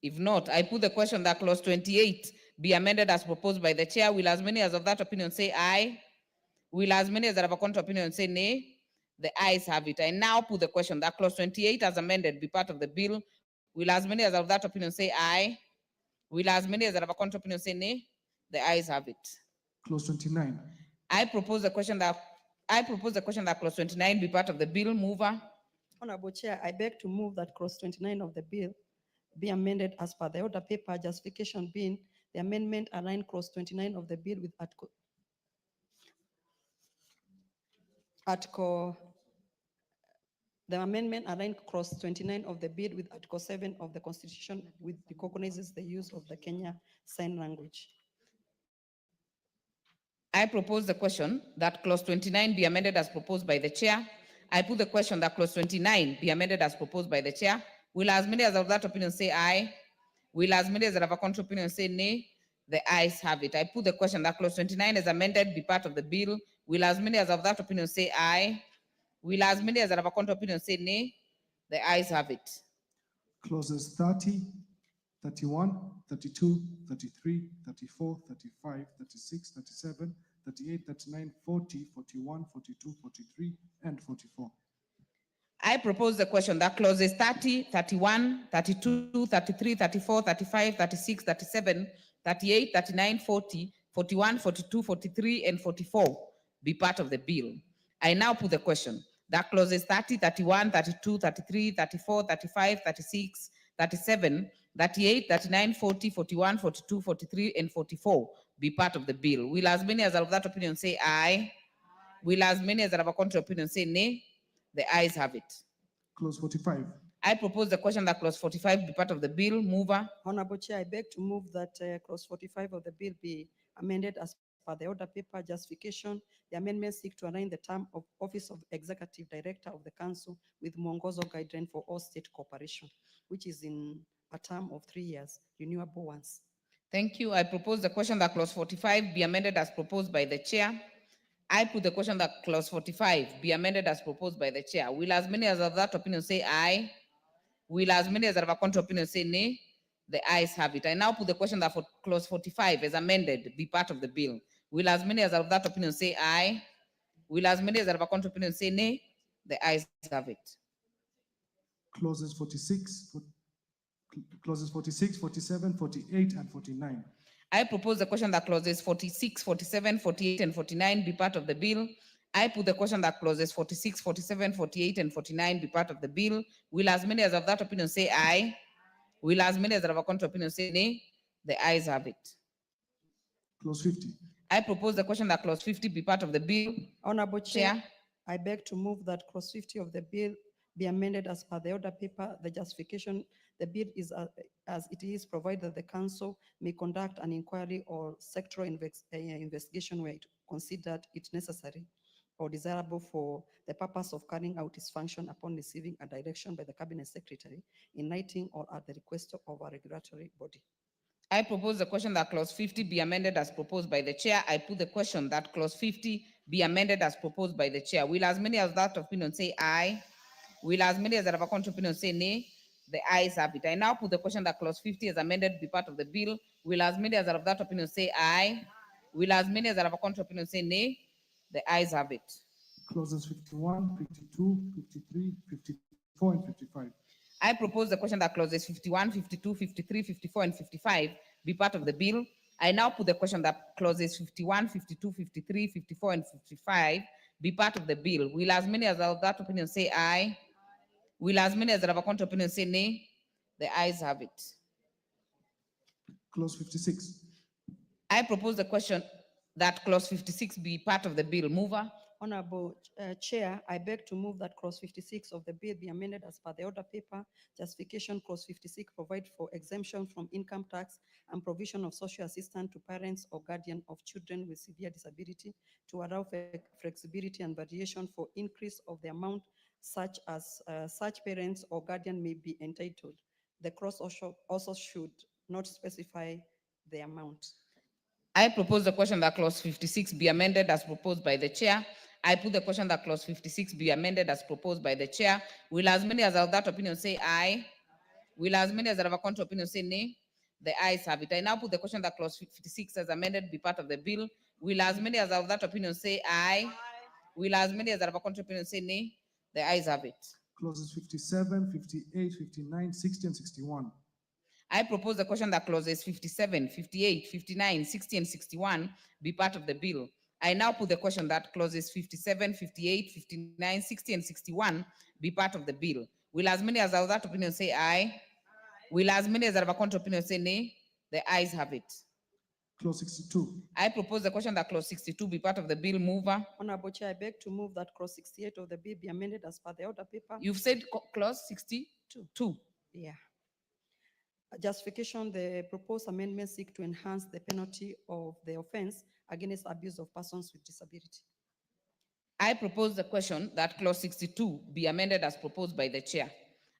If not, I put the question that clause 28 be amended as proposed by the chair. Will as many as of that opinion say aye? Will as many as that have a contrary opinion say nay? The ayes have it. I now put the question that clause 28 as amended be part of the bill. Will as many as of that opinion say aye? Will as many as that have a contrary opinion say nay? The ayes have it. Clause 29. I propose the question that clause 29 be part of the bill. Mover. Honorable Chair, I beg to move that clause 29 of the bill be amended as per the order paper. Justification being the amendment align clause 29 of the bill with the amendment align clause 29 of the bill with Article 7 of the Constitution, which recognizes the use of the Kenya Sign Language. I propose the question that clause 29 be amended as proposed by the chair. I put the question that clause 29 be amended as proposed by the chair. Will as many as of that opinion say aye? Will as many as that have a contrary opinion say nay? The ayes have it. I put the question that clause 29 as amended be part of the bill. Will as many as of that opinion say aye? Will as many as that have a contrary opinion say nay? The ayes have it. Clauses 30, 31, 32, 33, 34, 35, 36, 37, 38, 39, 40, 41, 42, 43, and 44. I propose the question that clauses 30, 31, 32, 33, 34, 35, 36, 37, 38, 39, 40, 41, 42, 43, and 44 be part of the bill. I now put the question that clauses 30, 31, 32, 33, 34, 35, 36, 37, 38, 39, 40, 41, 42, 43, and 44 be part of the bill. Will as many as are of that opinion say aye? Will as many as are of a contrary opinion say nay? The ayes have it. Clause 45. I propose the question that clause 45 be part of the bill. Mover. Honorable Chair, I beg to move that clause 45 of the bill be amended as per the order paper. Justification, the amendment seek to align the term of office of Executive Director of the Council with Mwongozo guideline for all state corporation, which is in a term of 3 years, renewable once. Thank you. I propose the question that clause 45 be amended as proposed by the chair. I put the question that clause 45 be amended as proposed by the chair. Will as many as of that opinion say aye? Will as many as have a contrary opinion say nay? The ayes have it. I now put the question that for clause 45 as amended be part of the bill. Will as many as of that opinion say aye? Will as many as have a contrary opinion say nay? The ayes have it. Clauses 46, 47, 48, and 49. I propose the question that clauses 46, 47, 48, and 49 be part of the bill. I put the question that clauses 46, 47, 48, and 49 be part of the bill. Will as many as of that opinion say aye? Will as many as have a contrary opinion say nay? The ayes have it. Clause 50. I propose the question that clause 50 be part of the bill. Honorable Chair, I beg to move that clause 50 of the bill be amended as per the order paper. The justification, The bill is as it is provided that the council may conduct an inquiry or sectoral investigation where it considered it necessary or desirable for the purpose of carrying out its function upon receiving a direction by the cabinet secretary in writing or at the request of a regulatory body. I propose the question that clause 50 be amended as proposed by the chair. I put the question that clause 50 be amended as proposed by the chair. Will as many as that opinion say aye? Will as many as that have a contrary opinion say nay? The ayes have it. I now put the question that clause 50 as amended be part of the bill. Will as many as that have that opinion say aye? Will as many as that have a contrary opinion say nay? The ayes have it. Clauses 51, 52, 53, 54, and 55. I propose the question that clauses 51, 52, 53, 54, and 55 be part of the bill. I now put the question that clauses 51, 52, 53, 54, and 55 be part of the bill. Will as many as have that opinion say aye? Will as many as have a contrary opinion say nay? The ayes have it. Clause 56. I propose the question that clause 56 be part of the bill. Mover. Honorable Chair, I beg to move that clause 56 of the bill be amended as per the order paper. Justification clause 56 provide for exemption from income tax and provision of social assistance to parents or guardian of children with severe disability to allow flexibility and variation for increase of the amount such as such parents or guardian may be entitled. The clause also should not specify the amount. I propose the question that clause 56 be amended as proposed by the chair. I put the question that clause 56 be amended as proposed by the chair. Will as many as have that opinion say aye? Will as many as have a contrary opinion say nay? The ayes have it. I now put the question that clause 56 as amended be part of the bill. Will as many as have that opinion say aye? Will as many as have a contrary opinion say nay? The ayes have it. Clauses 57, 58, 59, 60, and 61. I propose the question that clauses 57, 58, 59, 60, and 61 be part of the bill. I now put the question that clauses 57, 58, 59, 60, and 61 be part of the bill. Will as many as have that opinion say aye? Will as many as have a contrary opinion say nay? The ayes have it. Clause 62. I propose the question that clause 62 be part of the bill. Mover. Honorable Chair, I beg to move that clause 68 of the bill be amended as per the order paper. You've said clause 62. Yeah. Justification, the proposed amendment seek to enhance the penalty of the offense against abuse of persons with disability. I propose the question that clause 62 be amended as proposed by the chair.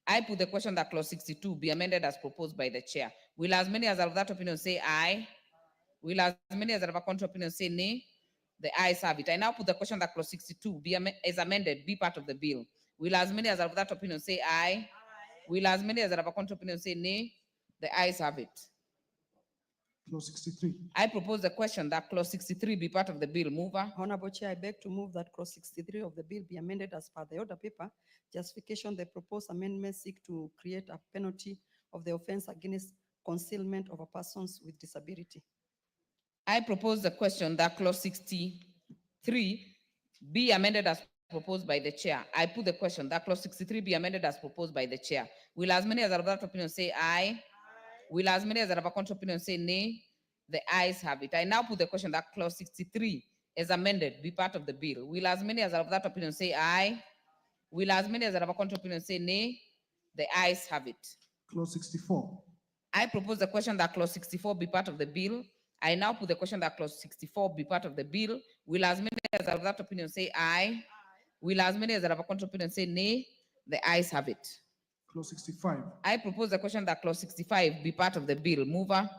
I put the question that clause 62 be amended as proposed by the chair. Will as many as have that opinion say aye? Will as many as have a contrary opinion say nay? The ayes have it. I now put the question that clause 62 is amended be part of the bill. Will as many as have that opinion say aye? Will as many as have a contrary opinion say nay? The ayes have it. Clause 63. I propose the question that clause 63 be part of the bill. Mover. Honorable Chair, I beg to move that clause 63 of the bill be amended as per the order paper. Justification, the proposed amendment seek to create a penalty of the offense against concealment of a persons with disability. I propose the question that clause 63 be amended as proposed by the chair. I put the question that clause 63 be amended as proposed by the chair. Will as many as have that opinion say aye? Will as many as have a contrary opinion say nay? The ayes have it. I now put the question that clause 63 is amended be part of the bill. Will as many as have that opinion say aye? Will as many as have a contrary opinion say nay? The ayes have it. Clause 64. I propose the question that clause 64 be part of the bill. I now put the question that clause 64 be part of the bill. Will as many as have that opinion say aye? Will as many as have a contrary opinion say nay? The ayes have it. Clause 65. I propose the question that clause 65 be part of the bill. Mover.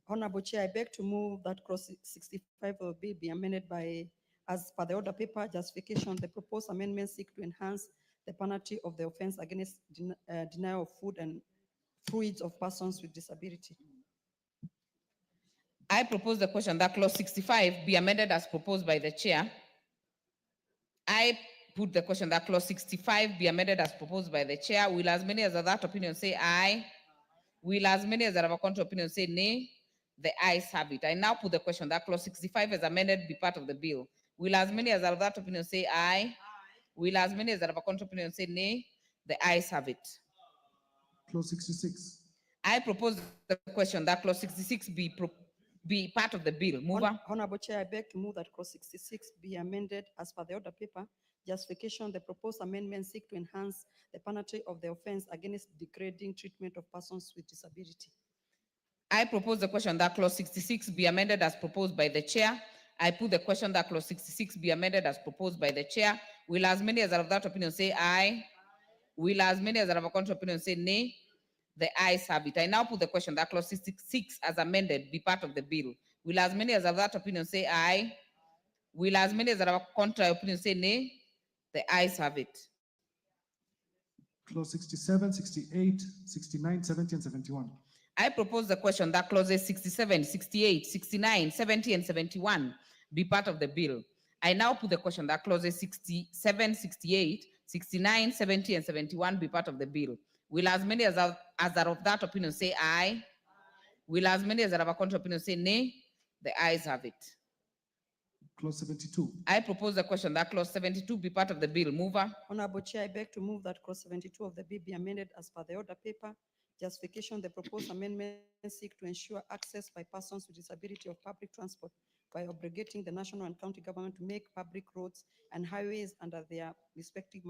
Honorable Chair, I beg to move that clause 65 of the bill be amended by, as per the order paper. Justification, the proposed amendment seek to enhance the penalty of the offense against denial of food and fluids of persons with disability. I propose the question that clause 65 be amended as proposed by the chair. I put the question that clause 65 be amended as proposed by the chair. Will as many as have that opinion say aye? Will as many as have a contrary opinion say nay? The ayes have it. I now put the question that clause 65 as amended be part of the bill. Will as many as have that opinion say aye? Will as many as have a contrary opinion say nay? The ayes have it. Clause 66. I propose the question that clause 66 be part of the bill. Mover. Honorable Chair, I beg to move that clause 66 be amended as per the order paper. Justification, the proposed amendments seek to enhance the penalty of the offense against degrading treatment of persons with disability. I propose the question that clause 66 be amended as proposed by the chair. I put the question that clause 66 be amended as proposed by the chair. Will as many as are of that opinion say aye? Will as many as are of a contrary opinion say nay? The ayes have it. I now put the question that clause 66 as amended be part of the bill. Will as many as are of that opinion say aye? Will as many as are of a contrary opinion say nay? The ayes have it. Clause 67, 68, 69, 70, and 71. I propose the question that clauses 67, 68, 69, 70, and 71 be part of the bill. I now put the question that clauses 67, 68, 69, 70, and 71 be part of the bill. Will as many as are of that opinion say aye? Will as many as are of a contrary opinion say nay? The ayes have it. Clause 72. I propose the question that clause 72 be part of the bill. Mover. Honorable Chair, I beg to move that clause 72 of the bill be amended as per the order paper. Justification, the proposed amendments seek to ensure access by persons with disability of public transport by obligating the national and county government to make public roads and highways under their respective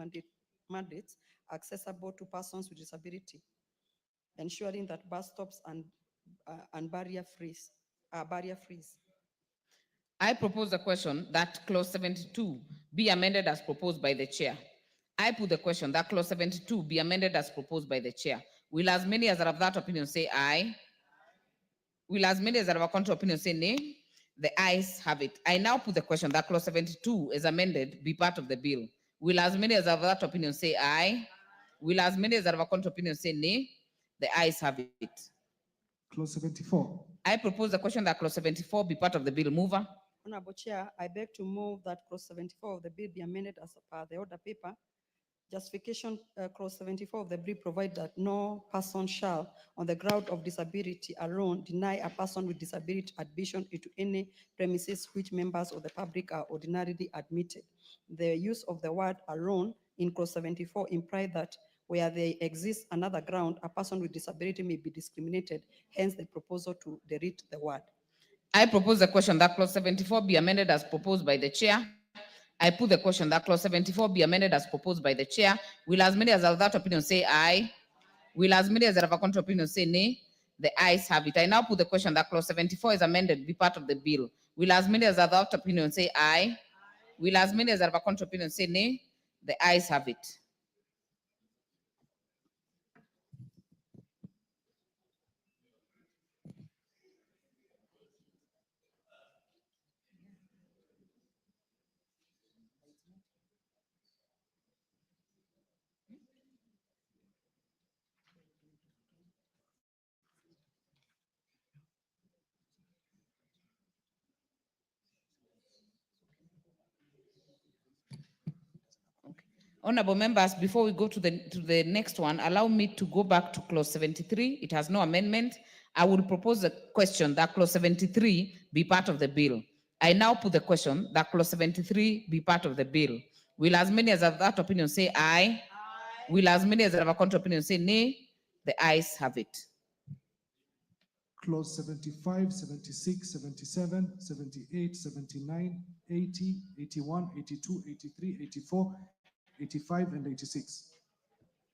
mandates accessible to persons with disability, ensuring that bus stops and barrier frees. I propose the question that clause 72 be amended as proposed by the chair. I put the question that clause 72 be amended as proposed by the chair. Will as many as are of that opinion say aye? Will as many as are of a contrary opinion say nay? The ayes have it. I now put the question that clause 72 is amended be part of the bill. Will as many as are of that opinion say aye? Will as many as are of a contrary opinion say nay? The ayes have it. Clause 74. I propose the question that clause 74 be part of the bill. Mover. Honorable Chair, I beg to move that clause 74 of the bill be amended as per the order paper. Justification, clause 74 of the bill provide that no person shall, on the ground of disability alone, deny a person with disability admission into any premises which members of the public are ordinarily admitted. The use of the word alone in clause 74 implies that where there exists another ground, a person with disability may be discriminated, hence the proposal to delete the word. I propose the question that clause 74 be amended as proposed by the chair. I put the question that clause 74 be amended as proposed by the chair. Will as many as are of that opinion say aye? Will as many as are of a contrary opinion say nay? The ayes have it. I now put the question that clause 74 is amended be part of the bill. Will as many as are of that opinion say aye? Will as many as are of a contrary opinion say nay? The ayes have it. Honorable members, before we go to the next one, allow me to go back to clause 73. It has no amendment. I will propose a question that clause 73 be part of the bill. I now put the question that clause 73 be part of the bill. Will as many as have that opinion say aye? Will as many as have a contrary opinion say nay? The ayes have it. Clause 75, 76, 77, 78, 79, 80, 81, 82, 83, 84, 85, and 86.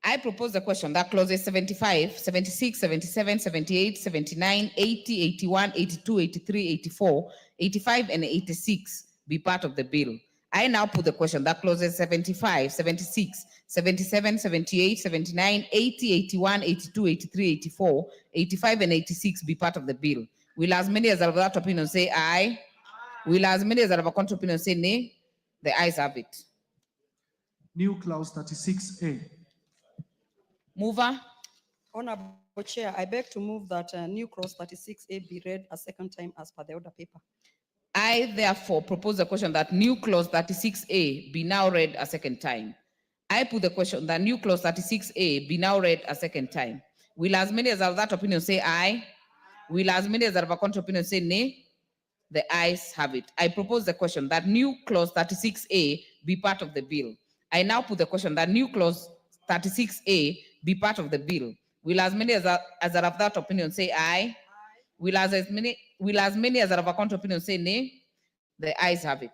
I propose the question that clauses 75, 76, 77, 78, 79, 80, 81, 82, 83, 84, 85, and 86 be part of the bill. I now put the question that clauses 75, 76, 77, 78, 79, 80, 81, 82, 83, 84, 85, and 86 be part of the bill. Will as many as are of that opinion say aye? Will as many as are of a contrary opinion say nay? The ayes have it. New clause 36A. Mover. Honorable Chair, I beg to move that new clause 36A be read a second time as per the order paper. I therefore propose the question that new clause 36A be now read a second time. I put the question that new clause 36A be now read a second time. Will as many as are of that opinion say aye? Will as many as are of a contrary opinion say nay? The ayes have it. I propose the question that new clause 36A be part of the bill. I now put the question that new clause 36A be part of the bill. Will as many as are of that opinion say aye? Will as many as are of a contrary opinion say nay? The ayes have it.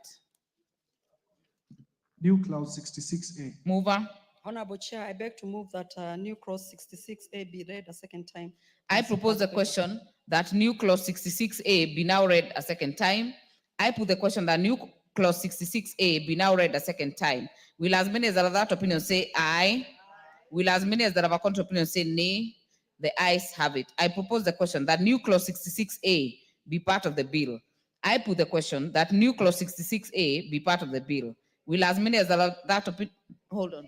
New clause 66A. Mover. Honorable Chair, I beg to move that new clause 66A be read a second time. I as propose per the question that new clause 66A be now read a second time. I put the question that new clause 66A be now read a second time. Will as many as are of that opinion say aye? Will as many as that have a contrary opinion say nay? The ayes have it. I propose the question that new clause 66A be part of the bill. I put the question that new clause 66A be part of the bill. Will as many as are of that opinion, hold on.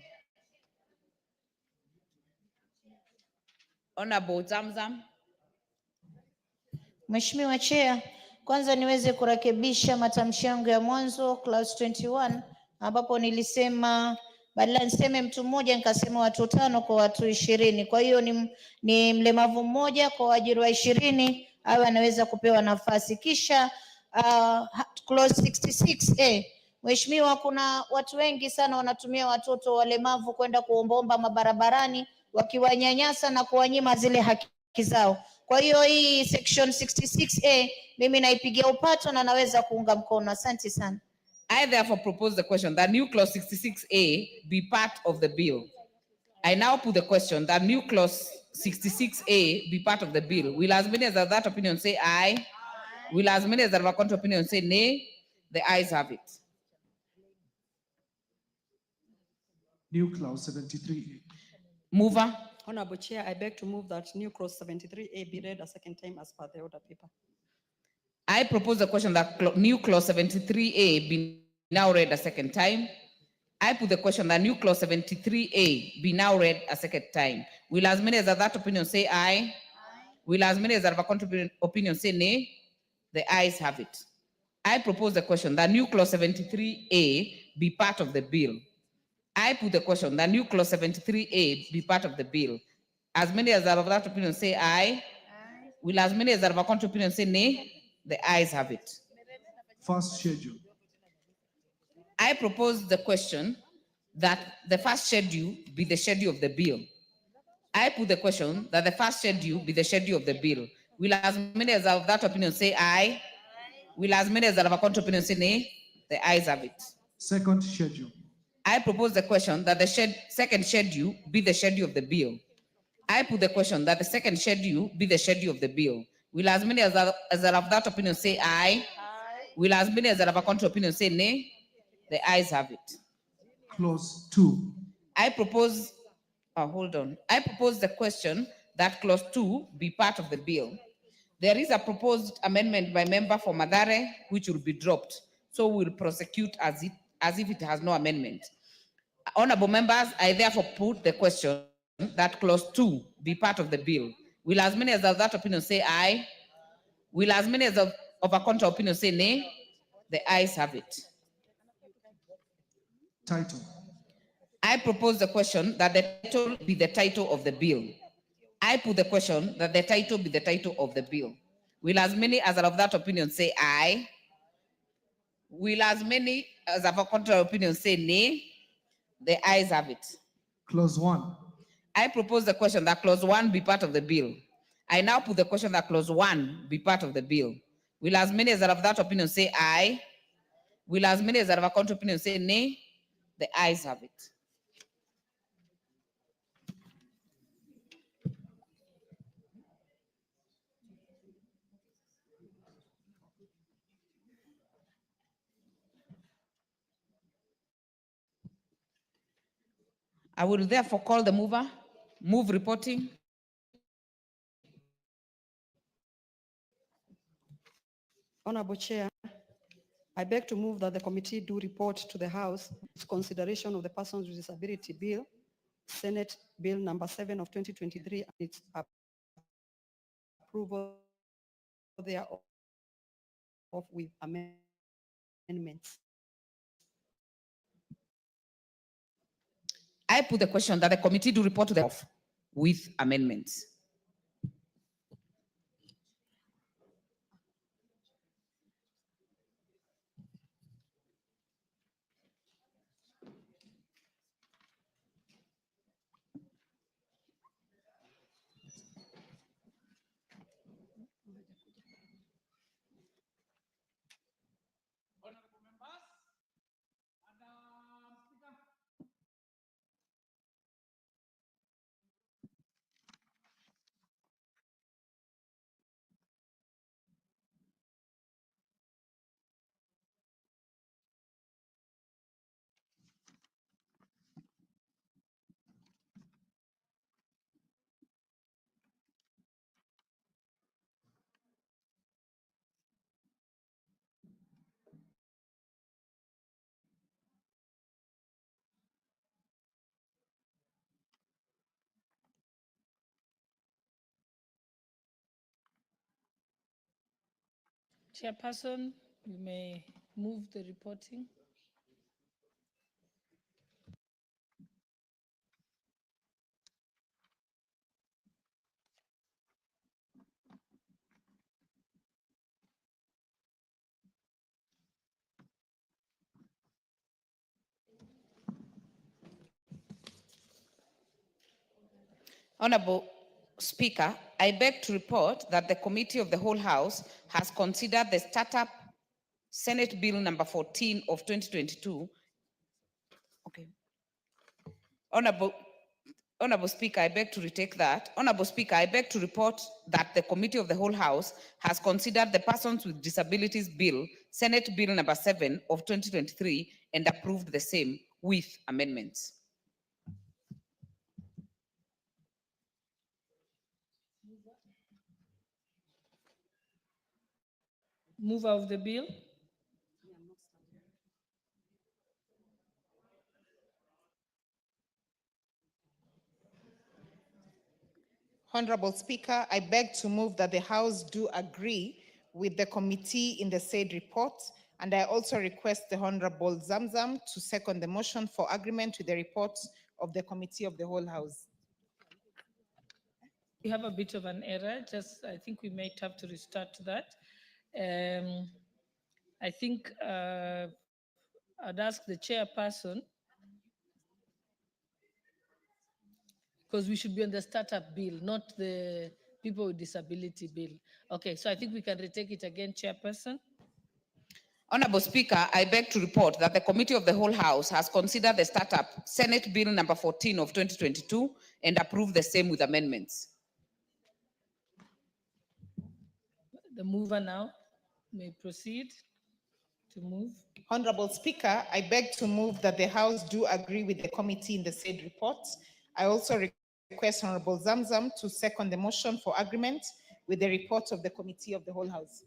Honorable Zamzam. Mheshimiwa Chair, kwanza niweze kurekebisha matamshi yangu ya mwanzo clause 21 ambapo nilisema badala niseme mtu mmoja nikasema watu 5 kwa watu 20. Kwa hiyo ni mlemavu mmoja kwa waajiriwa 20 awe anaweza kupewa nafasi. Kisha clause 66A. Mheshimiwa, kuna watu wengi sana wanatumia watoto walemavu kwenda kuombaomba mabarabarani wakiwanyanyasa na kuwanyima zile haki zao. Kwa hiyo hii section 66A mimi naipigia upato na naweza kuunga mkono. Asante sana. I therefore propose the question that new clause 66A be part of the bill. I now put the question that new clause 66A be part of the bill. Will as many as are that opinion say aye? Will as many as are of a contrary opinion say nay? The ayes have it. New clause 73A. Mover. Honorable Chair, I beg to move that new clause 73A be read a second time as per the order paper. I propose the question that new clause 73A be now read a second time. I put the question that new clause 73A be now read a second time. Will as many as are that opinion say aye? Will as many as are of a contrary opinion say nay? The ayes have it. I propose the question that new clause 73A be part of the bill. I put the question that new clause 73A be part of the bill. As many as are of that opinion say aye. Will as many as are of a contrary opinion say nay? The ayes have it. First schedule. I propose the question that the first schedule be the schedule of the bill. I put the question that the first schedule be the schedule of the bill. Will as many as are of that opinion say aye? Will as many as are of a contrary opinion say nay? The ayes have it. Second schedule. I propose the question that the second schedule be the schedule of the bill. I put the question that the second schedule be the schedule of the bill. Will as many as are of that opinion say aye? Will as many as are of a contrary opinion say nay? The ayes have it. Clause 2. I propose, hold on. I propose the question that clause 2 be part of the bill. There is a proposed amendment by member for Madare which will be dropped. So we'll prosecute as if it has no amendment. Honorable members, I therefore put the question that clause 2 be part of the bill. Will as many as of that opinion say aye? Will as many as of a contrary opinion say nay? The ayes have it. Title. I propose the question that the title be the title of the bill. I put the question that the title be the title of the bill. Will as many as are of that opinion say aye? Will as many as of a contrary opinion say nay? The ayes have it. Clause 1. I propose the question that clause 1 be part of the bill. I now put the question that clause 1 be part of the bill. Will as many as are of that opinion say aye? Will as many as are of a contrary opinion say nay? The ayes have it. I will therefore call the mover. Move reporting. Honorable Chair, I beg to move that the committee do report to the House its consideration of the Persons with Disability Bill, Senate Bill number 7 of 2023, and its approval thereof with amendments. I put the question that the committee do report to the House with amendments. Chairperson, you may move the reporting. Honorable Speaker, I beg to report that the Committee of the Whole House has considered the Startup Senate Bill number 14 of 2022. Okay. Honorable Speaker, I beg to retake that. Honorable Speaker, I beg to report that the Committee of the Whole House has considered the Persons with Disabilities Bill, Senate Bill number 7 of 2023, and approved the same with amendments. Mover of the bill. Honorable Speaker, I beg to move that the House do agree with the committee in the said report, and I also request the Honorable Zamzam to second the motion for agreement with the report of the Committee of the Whole House. We have a bit of an error. I think we might have to restart that. I think I'd ask the chairperson, because we should be on the startup bill, not the people with disability bill. Okay, so I think we can retake it again, chairperson. Honorable Speaker, I beg to report that the Committee of the Whole House has considered the Startup Senate Bill number 14 of 2022 and approved the same with amendments. The mover now may proceed to move. Honorable Speaker, I beg to move that the House do agree with the committee in the said report. I also request Honorable Zamzam to second the motion for agreement with the report of the Committee of the Whole House.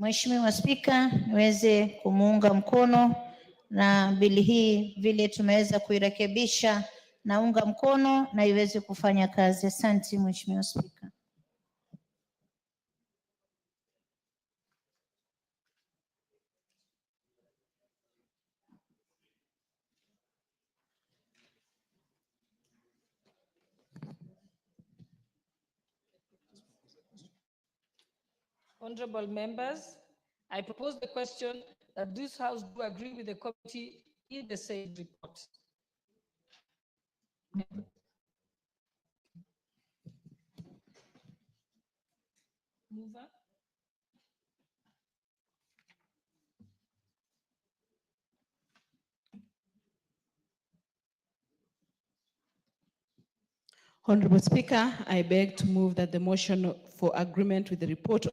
Mheshimiwa Spika, niweze kumuunga mkono na bili hii vile tumeweza kuirekebisha, naunga mkono na iweze kufanya kazi. Asante Mheshimiwa Spika. Honorable members, I propose the question that this House do agree with the committee in the said report. Mover. Honorable Speaker, I beg to move that the motion for agreement with the report of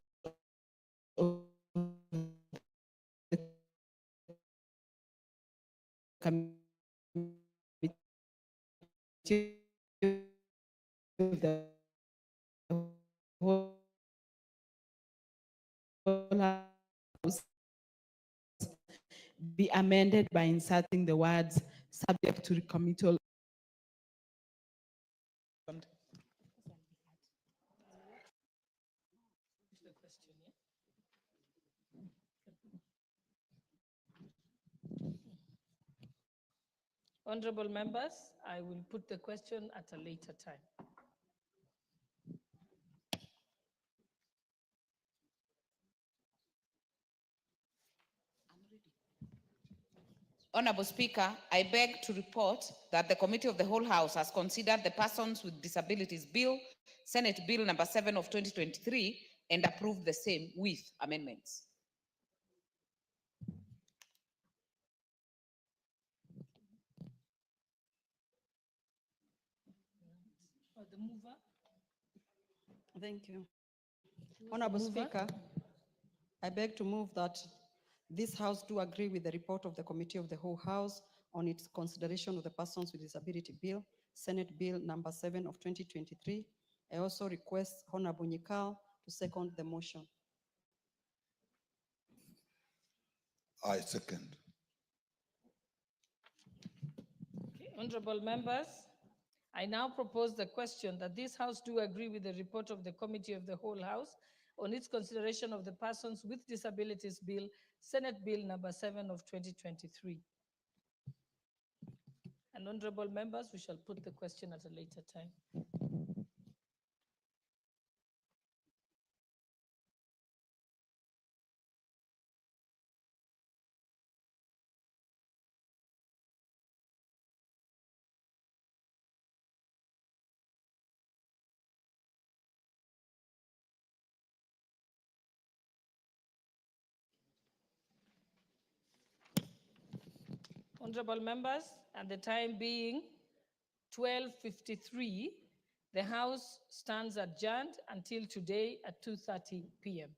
the Committee of the Whole House be amended by inserting the words subject to the committal. Honorable members, I will put the question at a later time. Honorable Speaker, I beg to report that the Committee of the Whole House has considered the Persons with Disabilities Bill, Senate Bill number 7 of 2023, and approved the same with amendments. The mover. Thank you. Honorable Speaker, I beg to move that this House do agree with the report of the Committee of the Whole House on its consideration of the Persons with Disability Bill, Senate Bill number 7 of 2023. I also request Honorable Nyikal to second the motion. I second. Okay, honorable members, I now propose the question that this House do agree with the report of the Committee of the Whole House on its consideration of the Persons with Disabilities Bill, Senate Bill number 7 of 2023. And honorable members, we shall put the question at a later time. Honorable members, at the time being 12:53, the House stands adjourned until today at 2:30 p.m.